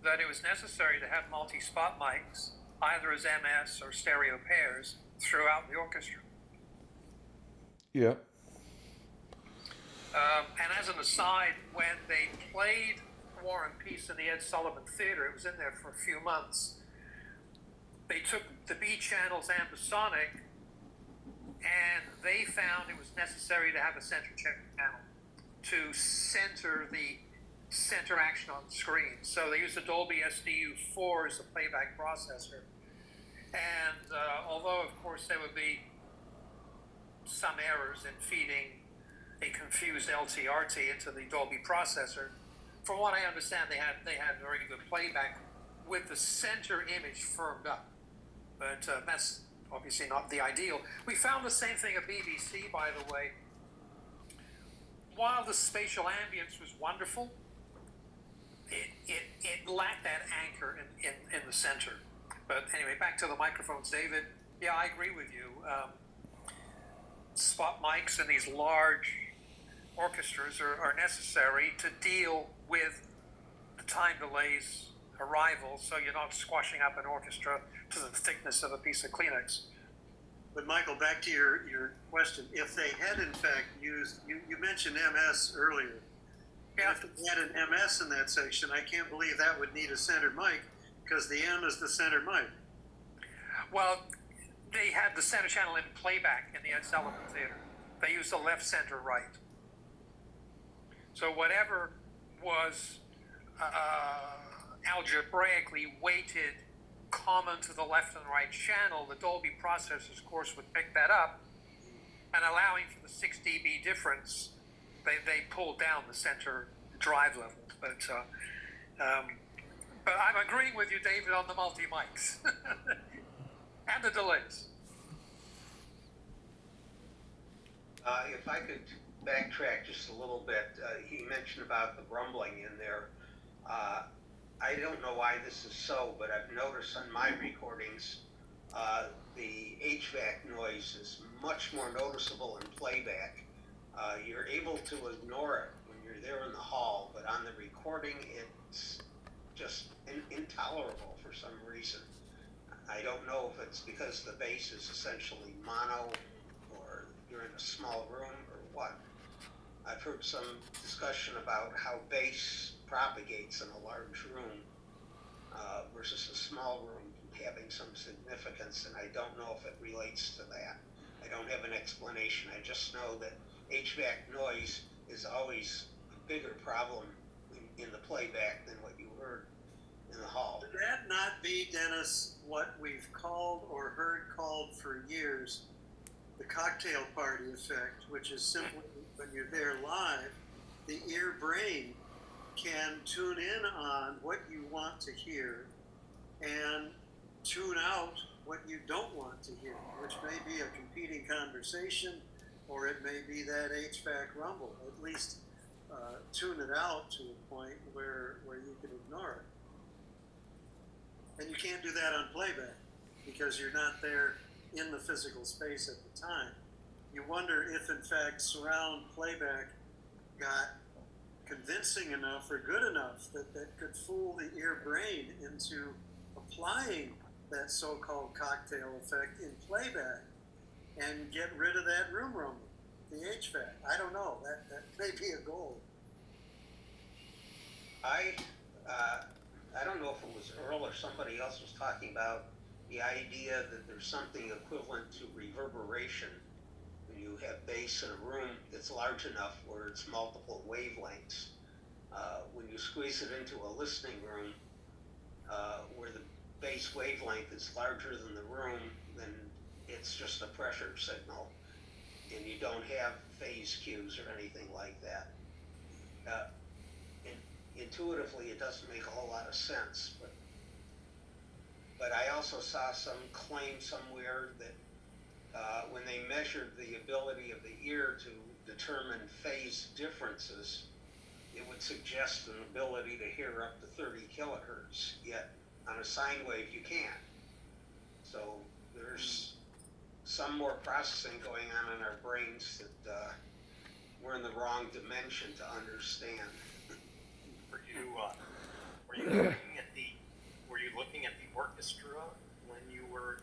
that it was necessary to have multi-spot mics, either as MS or stereo pairs, throughout the orchestra. Yeah. And as an aside, when they played War and Peace in the Ed Sullivan Theater, it was in there for a few months, they took the B channels ambisonic, and they found it was necessary to have a center channel to center the center action on the screen. So they used a Dolby SDU4 as a playback processor. And although, of course, there would be some errors in feeding a confused LTRT into the Dolby processor, from what I understand, they had very good playback with the center image firmed up. But that's obviously not the ideal. We found the same thing at BBC, by the way. While the spatial ambience was wonderful, it lacked that anchor in the center. But anyway, back to the microphones, David. Yeah, I agree with you. Spot mics in these large orchestras are necessary to deal with the time delays arrival, so you're not squashing up an orchestra to the thickness of a piece of Kleenex. But Michael, back to your question. If they had in fact used, you mentioned MS earlier. Yeah. If they had an MS in that section, I can't believe that would need a center mic because the M is the center mic. Well, they had the center channel in playback in the Ed Sullivan Theater. They used the left, center, right. So whatever was algebraically weighted common to the left and right channel, the Dolby processors, of course, would pick that up, and allowing for the 6 dB difference, they pulled down the center drive level. But I'm agreeing with you, David, on the multi-mics and the delays. If I could backtrack just a little bit, he mentioned about the rumbling in there. I don't know why this is so, but I've noticed on my recordings, the HVAC noise is much more noticeable in playback. You're able to ignore it when you're there in the hall, but on the recording, it's just intolerable for some reason. I don't know if it's because the bass is essentially mono, or you're in a small room, or what. I've heard some discussion about how bass propagates in a large room versus a small room having some significance, and I don't know if it relates to that. I don't have an explanation. I just know that HVAC noise is always a bigger problem in the playback than what you heard in the hall. Would that not be, Dennis, what we've called or heard called for years, the cocktail party effect, which is simply when you're there live, the ear brain can tune in on what you want to hear and tune out what you don't want to hear, which may be a competing conversation, or it may be that HVAC rumble. At least tune it out to a point where you can ignore it. And you can't do that on playback because you're not there in the physical space at the time. You wonder if, in fact, surround playback got convincing enough or good enough that could fool the ear brain into applying that so-called cocktail effect in playback and get rid of that room rumble, the HVAC. I don't know. That may be a goal. I don't know if it was Earl or somebody else was talking about the idea that there's something equivalent to reverberation when you have bass in a room that's large enough where it's multiple wavelengths. When you squeeze it into a listening room where the bass wavelength is larger than the room, then it's just a pressure signal, and you don't have phase cues or anything like that. Intuitively, it doesn't make a whole lot of sense, but I also saw some claim somewhere that when they measured the ability of the ear to determine phase differences, it would suggest an ability to hear up to 30 kilohertz, yet on a sine wave you can't. So there's some more processing going on in our brains that we're in the wrong dimension to understand. Were you looking at the orchestra when you were?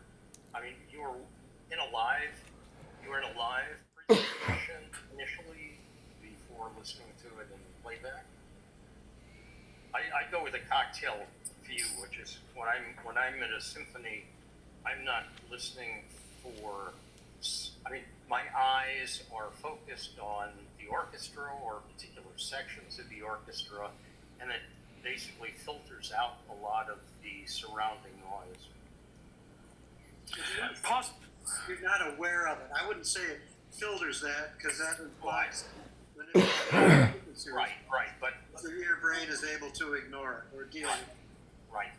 I mean, you were in a live presentation initially before listening to it in playback. I go with a cocktail view, which is when I'm at a symphony, I'm not listening for. I mean, my eyes are focused on the orchestra or particular sections of the orchestra, and it basically filters out a lot of the surrounding noise. You're not aware of it. I wouldn't say it filters that because that implies manipulation. Right, but the ear brain is able to ignore it or deal with it. Right.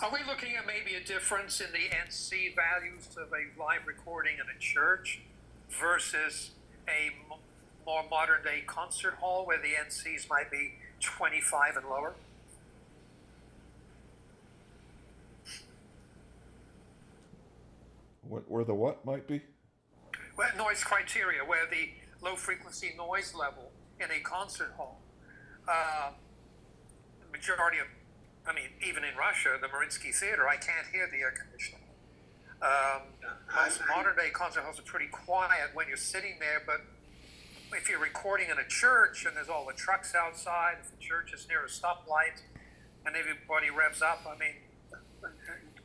Are we looking at maybe a difference in the NC values of a live recording in a church versus a more modern day concert hall where the NCs might be 25 and lower? Where the what might be? Well, noise criteria, where the low frequency noise level in a concert hall, the majority of, I mean, even in Russia, the Mariinsky Theater, I can't hear the air conditioning. Most modern day concert halls are pretty quiet when you're sitting there, but if you're recording in a church and there's all the trucks outside, if the church is near a stoplight and everybody revs up, I mean,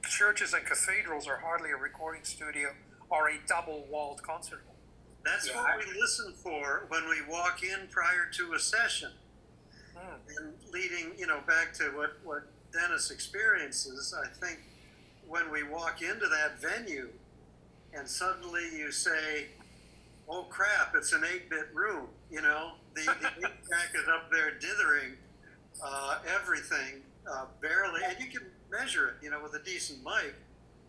churches and cathedrals are hardly a recording studio or a double-walled concert hall. That's what we listen for when we walk in prior to a session. And leading, back to what Dennis experiences, I think when we walk into that venue and suddenly you say, oh crap, it's an 8-bit room, the 8-track is up there dithering everything barely, and you can measure it, with a decent mic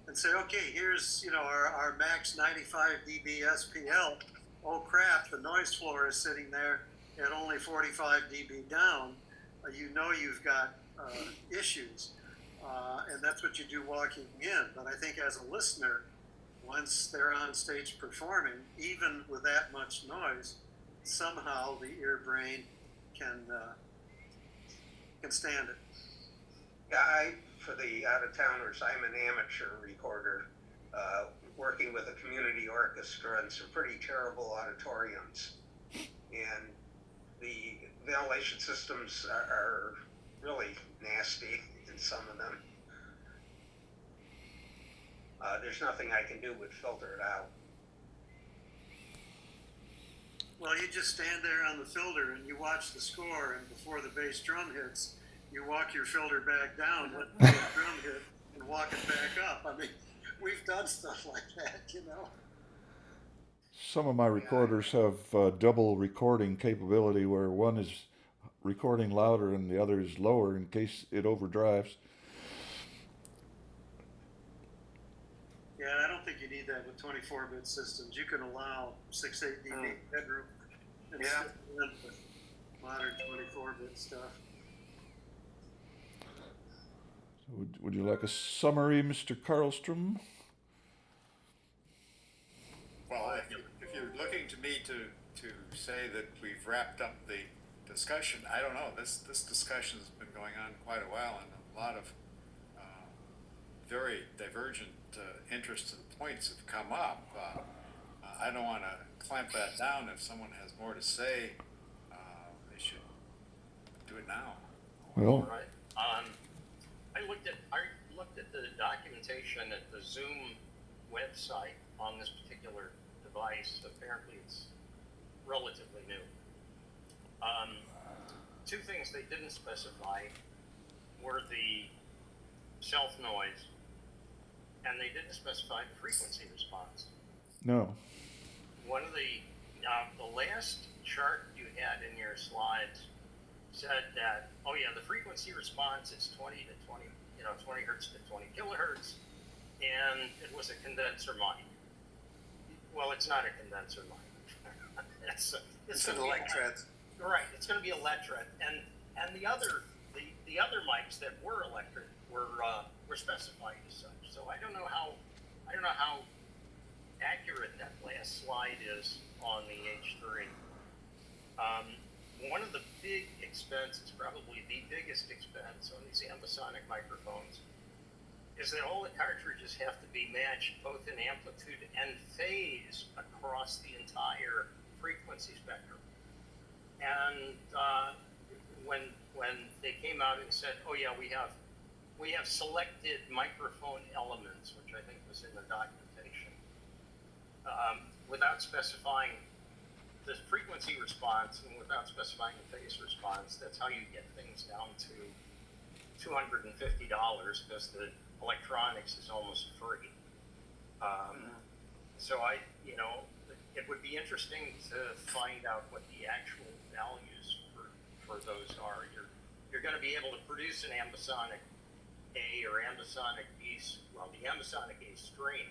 and say, okay, here's, our max 95 dB SPL. Oh crap, the noise floor is sitting there at only 45 dB down. You've got issues, and that's what you do walking in. But I think as a listener, once they're on stage performing, even with that much noise, somehow the ear brain can stand it. Yeah, for the out-of-towners, I'm an amateur recorder, working with a community orchestra in some pretty terrible auditoriums. And the ventilation systems are really nasty in some of them. There's nothing I can do but filter it out. Well, you just stand there on the filter and you watch the score, and before the bass drum hits, you walk your filter back down, let the bass drum hit, and walk it back up. I mean, we've done stuff like that, Some of my recorders have double recording capability where one is recording louder and the other is lower in case it overdrives. Yeah, Yeah, I don't think you need that with 24-bit systems. You can allow 6, 8 dB headroom and Yeah. still live with modern 24-bit stuff. Would you like a summary, Mr. Karlstrom? Well, if you're looking to me to say that we've wrapped up the discussion, I don't know. This discussion's been going on quite a while, and a lot of very divergent interests and points have come up. I don't want to clamp that down. If someone has more to say, they should do it now. Well, All right. I looked at the documentation at the Zoom website on this particular device. Apparently, it's relatively new. Two things they didn't specify were the self noise, and they didn't specify the frequency response. no. One of the last chart you had in your slides said that, oh yeah, the frequency response is 20 to 20, 20 hertz to 20 kilohertz, and it was a condenser mic. Well, it's not a condenser mic. it's an electret. Right, it's going to be electret, and the other mics that were electric were specified as such. So I don't know how accurate that last slide is on the H3. One of the big expenses, probably the biggest expense on these ambisonic microphones, is that all the cartridges have to be matched both in amplitude and phase across the entire frequency spectrum. And when they came out and said, oh yeah, we have selected microphone elements, which I think was in the documentation, without specifying the frequency response and without specifying the phase response, that's how you get things down to $250 because the electronics is almost free. So it would be interesting to find out what the actual values for those are. You're going to be able to produce an ambisonic A or ambisonic B, well, the ambisonic A stream,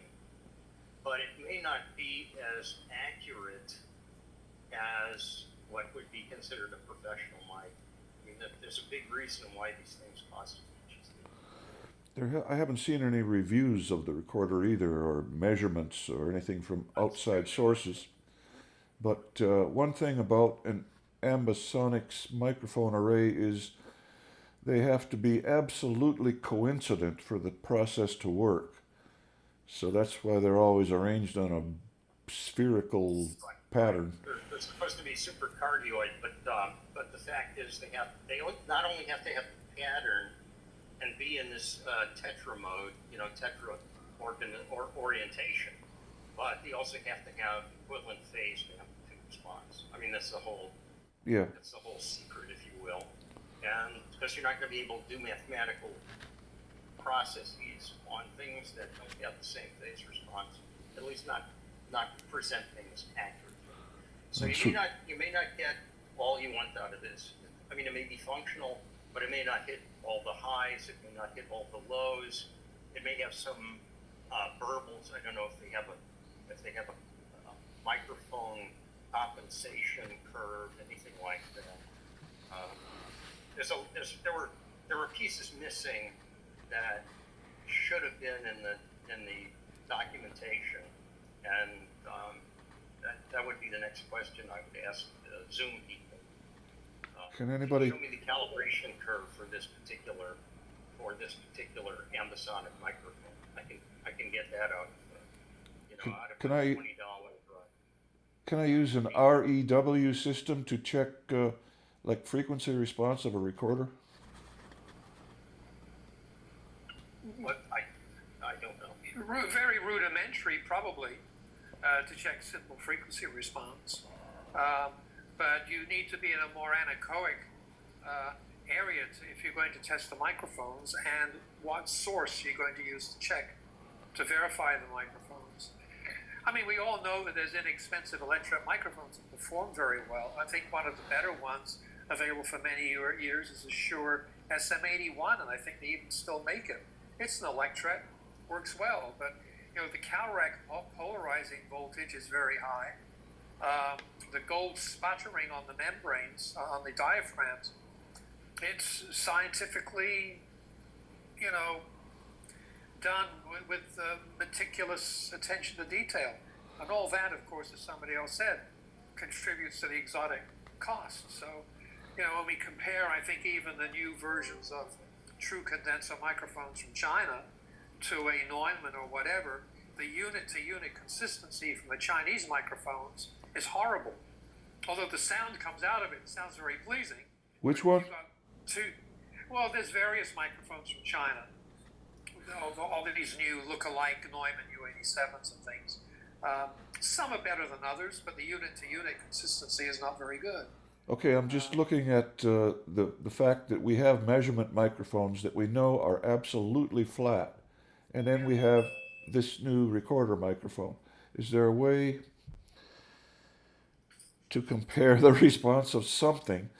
but it may not be as accurate as what would be considered a professional mic. I mean, there's a big reason why these things cost as much as they do. I haven't seen any reviews of the recorder either, or measurements or anything from outside sources. But one thing about an ambisonics microphone array is they have to be absolutely coincident for the process to work. So that's why they're always arranged on a spherical pattern. They're supposed to be super cardioid, but the fact is they not only have to have the pattern and be in this tetra mode, tetra orientation, but they also have to have equivalent phase to amplitude response. I mean, that's the whole secret, if you will. And because you're not going to be able to do mathematical processes on things that don't have the same phase response, at least not present things accurately. So you may not get all you want out of this. I mean, it may be functional, but it may not hit all the highs. It may not hit all the lows. It may have some burbles. I don't know if they have a microphone compensation curve, anything like that. There were pieces missing that should have been in the documentation, and that would be the next question I would ask the Zoom people. Can anybody show me the calibration curve for this particular ambisonic microphone? I can get that out of can a I- $20. Can I use an REW system to check like frequency response of a recorder? What I don't know. Very rudimentary, probably, to check simple frequency response. But you need to be in a more anechoic area if you're going to test the microphones, and what source you're going to use to check to verify the microphones. I mean, we all know that there's inexpensive electret microphones that perform very well. I think one of the better ones available for many years is the Shure SM81, and I think they even still make it. It's an electret, works well, but the counteract polarizing voltage is very high. The gold sputtering on the membranes, on the diaphragms, it's scientifically, done with meticulous attention to detail. And all that, of course, as somebody else said, contributes to the exotic cost. So, when we compare, I think even the new versions of true condenser microphones from China to a Neumann or whatever, the unit-to-unit consistency from the Chinese microphones is horrible. Although the sound comes out of it sounds very pleasing. Which one? Well, there's various microphones from China. All of these new look-alike Neumann U87s and things. Some are better than others, but the unit-to-unit consistency is not very good. Okay, I'm just looking at the fact that we have measurement microphones that we know are absolutely flat, and then we have this new recorder microphone. Is there a way to compare the response of something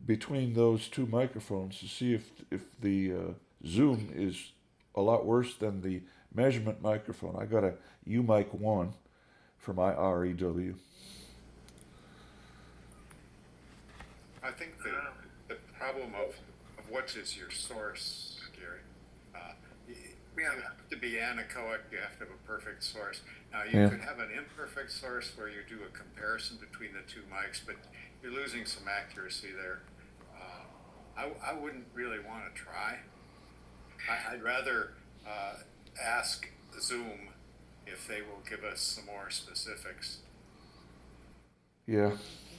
between those two microphones to see if the zoom is a lot worse than the measurement microphone? I got a UMic 1 for my REW. I think the problem of what is your source, Gary, you have to be anechoic, you have to have a perfect source. Now, you could have an imperfect source where you do a comparison between the two mics, but you're losing some accuracy there. I wouldn't really want to try. I'd rather ask Zoom if they will give us some more specifics. Yeah.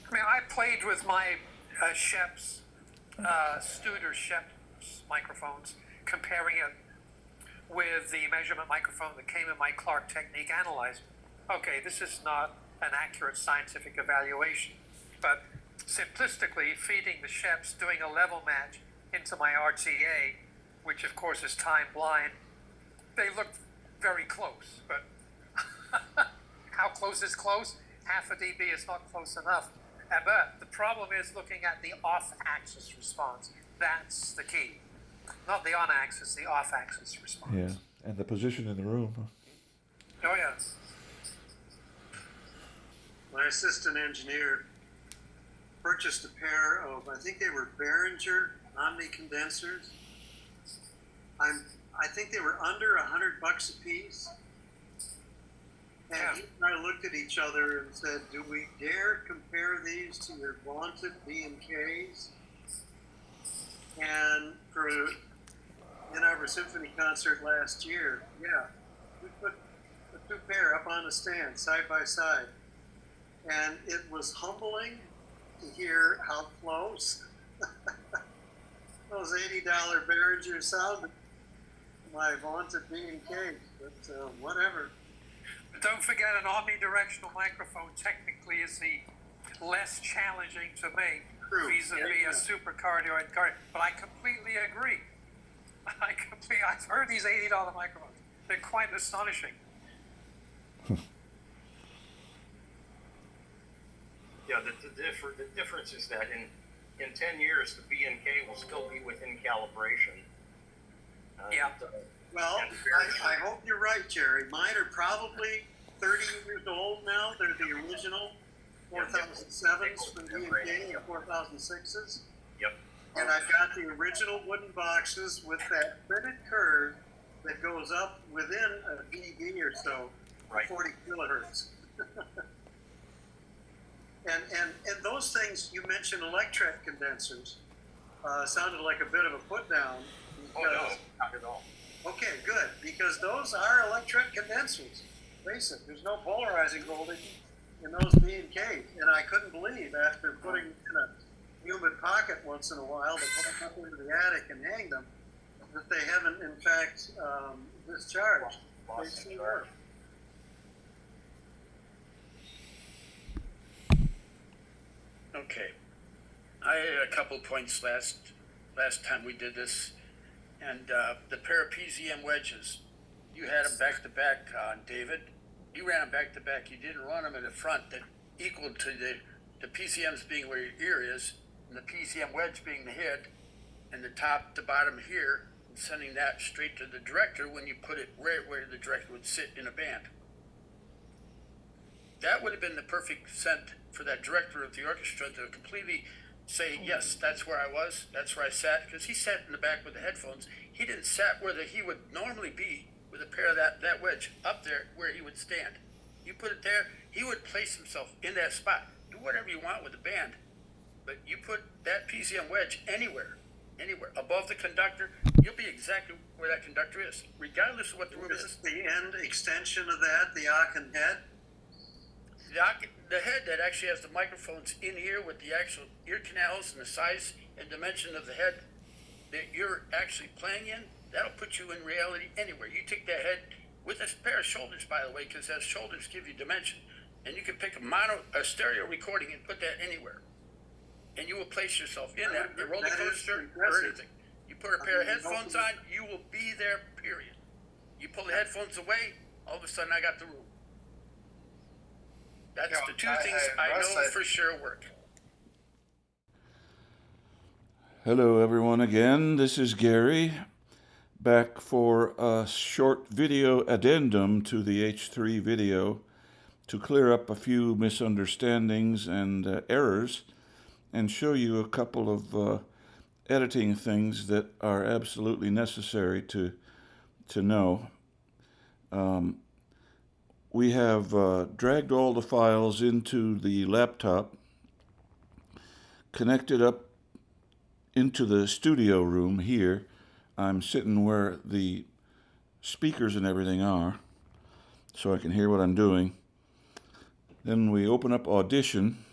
I mean, I played with my Shep's, Studer Shep's microphones, comparing it with the measurement microphone that came in my Clark Technique analyzer. Okay, this is not an accurate scientific evaluation, but simplistically feeding the Shep's, doing a level match into my RTA, which of course is time blind, they look very close, but how close is close? Half a dB is not close enough. But the problem is looking at the off-axis response. That's the key. Not the on-axis, the off-axis response. Yeah, and the position in the room. Oh, yes. My assistant engineer purchased a pair of, I think they were Behringer Omni condensers. I think they were under $100 a piece. And he and I looked at each other and said, do we dare compare these to your vaunted B&Ks? And for in our symphony concert last year, we put the two pair up on a stand side by side. And it was humbling to hear how close those $80 Behringer sounded to my vaunted B&Ks, but whatever. Don't forget, an omnidirectional microphone technically is the less challenging to make vis-a-vis a super cardioid card. But I completely agree. I've heard these $80 microphones. They're quite astonishing. Yeah, the difference is that in 10 years, the B&K will still be within calibration. Well, I hope you're right, Jerry. Mine are probably 30 years old now. They're the original 4007s from B&K and 4006s. Yep. And I've got the original wooden boxes with that fitted curve that goes up within a dB or so, 40 kilohertz. and those things, you mentioned electret condensers, sounded like a bit of a put down. Oh, no, not at all. Okay, good, because those are electret condensers. Face it, there's no polarizing voltage in those B&Ks, and I couldn't believe after putting in a humid pocket once in a while to put them up into the attic and hang them, that they haven't in fact discharged. They still work. Okay, I had a couple points last time we did this, and the pair of PZM wedges, you had them back to back, David. You ran them back to back. You didn't run them in the front that equal to the PCMs being where your ear is, and the PCM wedge being the head, and the top to bottom here and sending that straight to the director when you put it right where the director would sit in a band. That would have been the perfect send for that director of the orchestra to completely say, yes, that's where I was, that's where I sat, because he sat in the back with the headphones. He didn't sat where he would normally be with a pair of that wedge up there where he would stand. You put it there, he would place himself in that spot. Do whatever you want with the band, but you put that PCM wedge anywhere, above the conductor, you'll be exactly where that conductor is, regardless of what the room Is is. the end extension of that the Aachen head? The head that actually has the microphones in here with the actual ear canals and the size and dimension of the head that you're actually playing in, that'll put you in reality anywhere. You take that head with a pair of shoulders, by the way, because those shoulders give you dimension. And you can pick a stereo recording and put that anywhere. And you will place yourself in that, a roller coaster or anything. You put a pair of headphones on, you will be there, period. You pull the headphones away, all of a sudden I got the room. That's the two things I know for sure work. Hello, everyone, again. This is Gary, back for a short video addendum to the H3 video to clear up a few misunderstandings and errors and show you a couple of editing things that are absolutely necessary to know. We have dragged all the files into the laptop, connected up into the studio room here. I'm sitting where the speakers and everything are, so I can hear what I'm doing. Then we open up Audition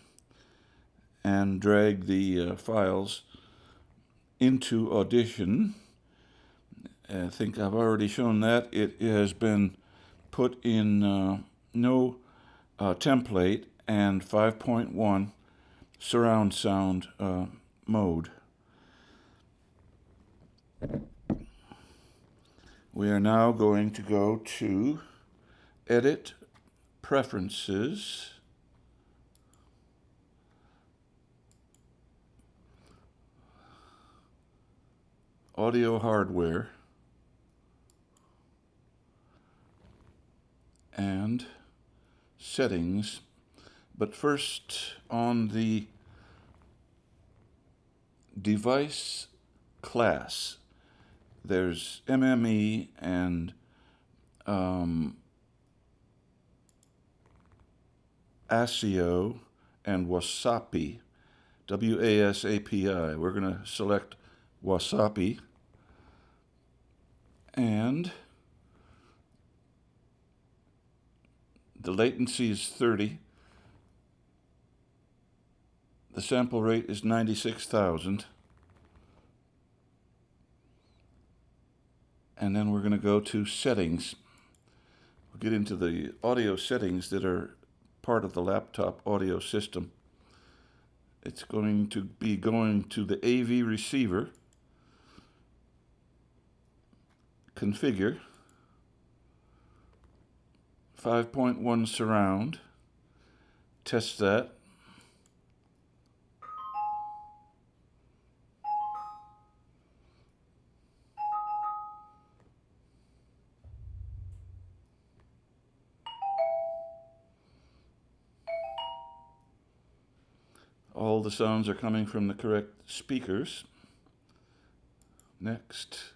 and drag the files into Audition. I think I've already shown that. It has been put in no template and 5.1 surround sound mode. We are now going to go to Edit Preferences, Audio Hardware, and Settings. But first, on the device class, there's MME and ASIO and Wasapi, WASAPI. We're going to select Wasapi, and the latency is 30. The sample rate is 96,000. And then we're going to go to settings. We'll get into the audio settings that are part of the laptop audio system. It's going to be going to the AV receiver, configure, 5.1 surround, test that. All the sounds are coming from the correct speakers. Next,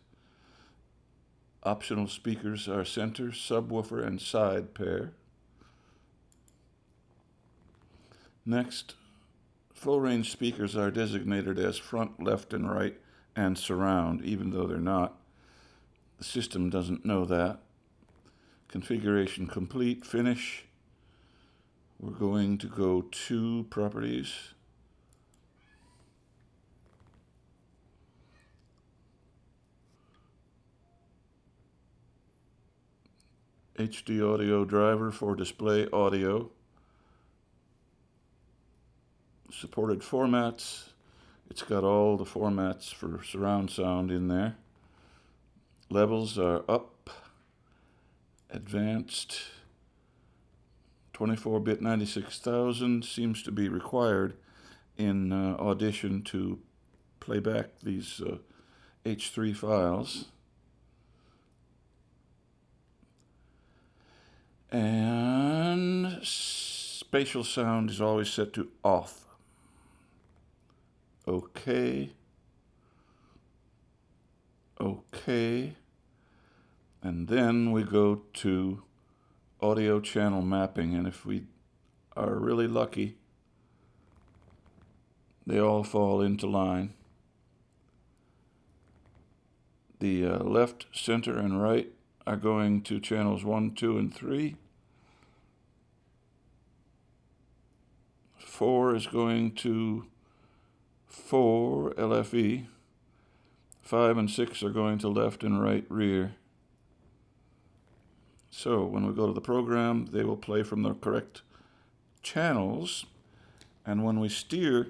optional speakers are center, subwoofer, and side pair. Next, full range speakers are designated as front, left, and right, and surround, even though they're not. The system doesn't know that. Configuration complete, finish. We're going to go to properties. HD audio driver for display audio. Supported formats. It's got all the formats for surround sound in there. Levels are up, advanced, 24-bit 96,000 seems to be required in Audition to play back these H3 files. spatial sound is always set to off. Okay. Okay. And then we go to audio channel mapping, and if we are really lucky, they all fall into line. The left, center, and right are going to channels 1, 2, and 3. 4 is going to 4 LFE. 5 and 6 are going to left and right rear. So when we go to the program, they will play from the correct channels, and when we steer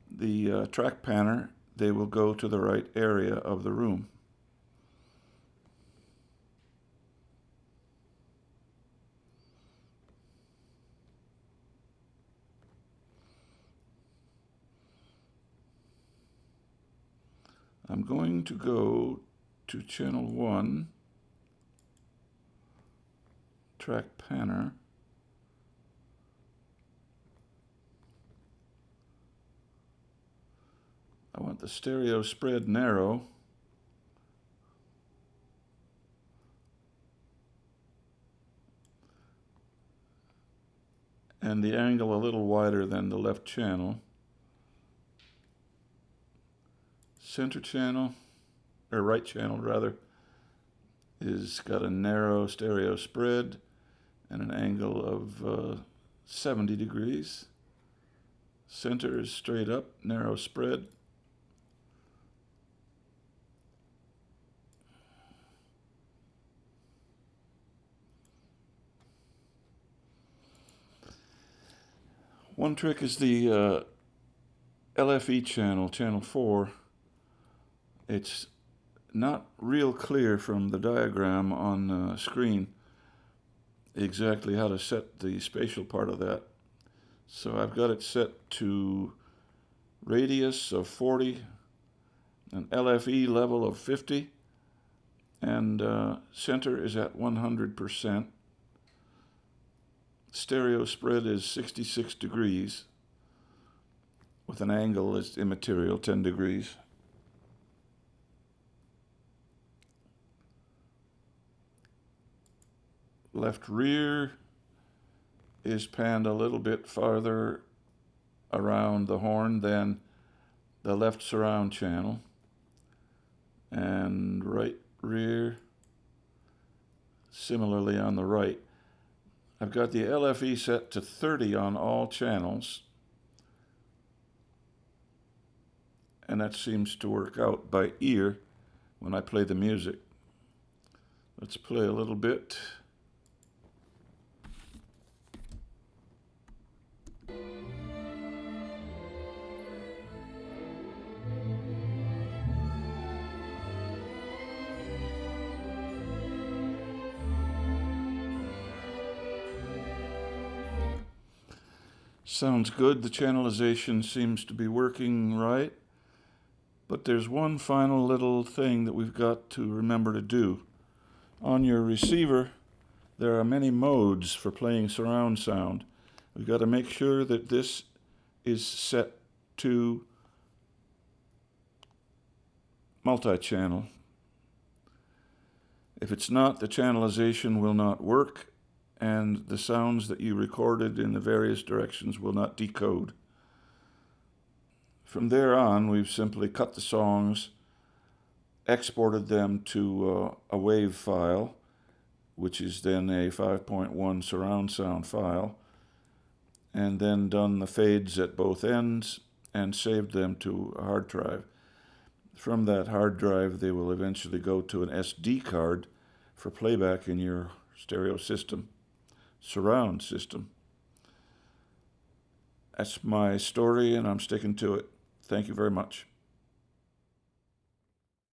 the track panner, they will go to the right area of the room. I'm going to go to channel 1, track panner. I want the stereo spread narrow. And the angle a little wider than the left channel. Center channel, or right channel rather, is got a narrow stereo spread and an angle of 70 degrees. Center is straight up, narrow spread. One trick is the LFE channel, channel 4. It's not real clear from the diagram on the screen exactly how to set the spatial part of that. So I've got it set to radius of 40, an LFE level of 50, and center is at 100%. Stereo spread is 66 degrees with an angle that's immaterial, 10 degrees. Left rear is panned a little bit farther around the horn than the left surround channel. And right rear, similarly on the right. I've got the LFE set to 30 on all channels, and that seems to work out by ear when I play the music. Let's play a little bit. Sounds good. The channelization seems to be working right. But there's one final little thing that we've got to remember to do. On your receiver, there are many modes for playing surround sound. We've got to make sure that this is set to multi-channel. If it's not, the channelization will not work, and the sounds that you recorded in the various directions will not decode. From there on, we've simply cut the songs, exported them to a WAV file, which is then a 5.1 surround sound file, and then done the fades at both ends and saved them to a hard drive. From that hard drive, they will eventually go to an SD card for playback in your stereo system, surround system. That's my story, and I'm sticking to it. Thank you very much.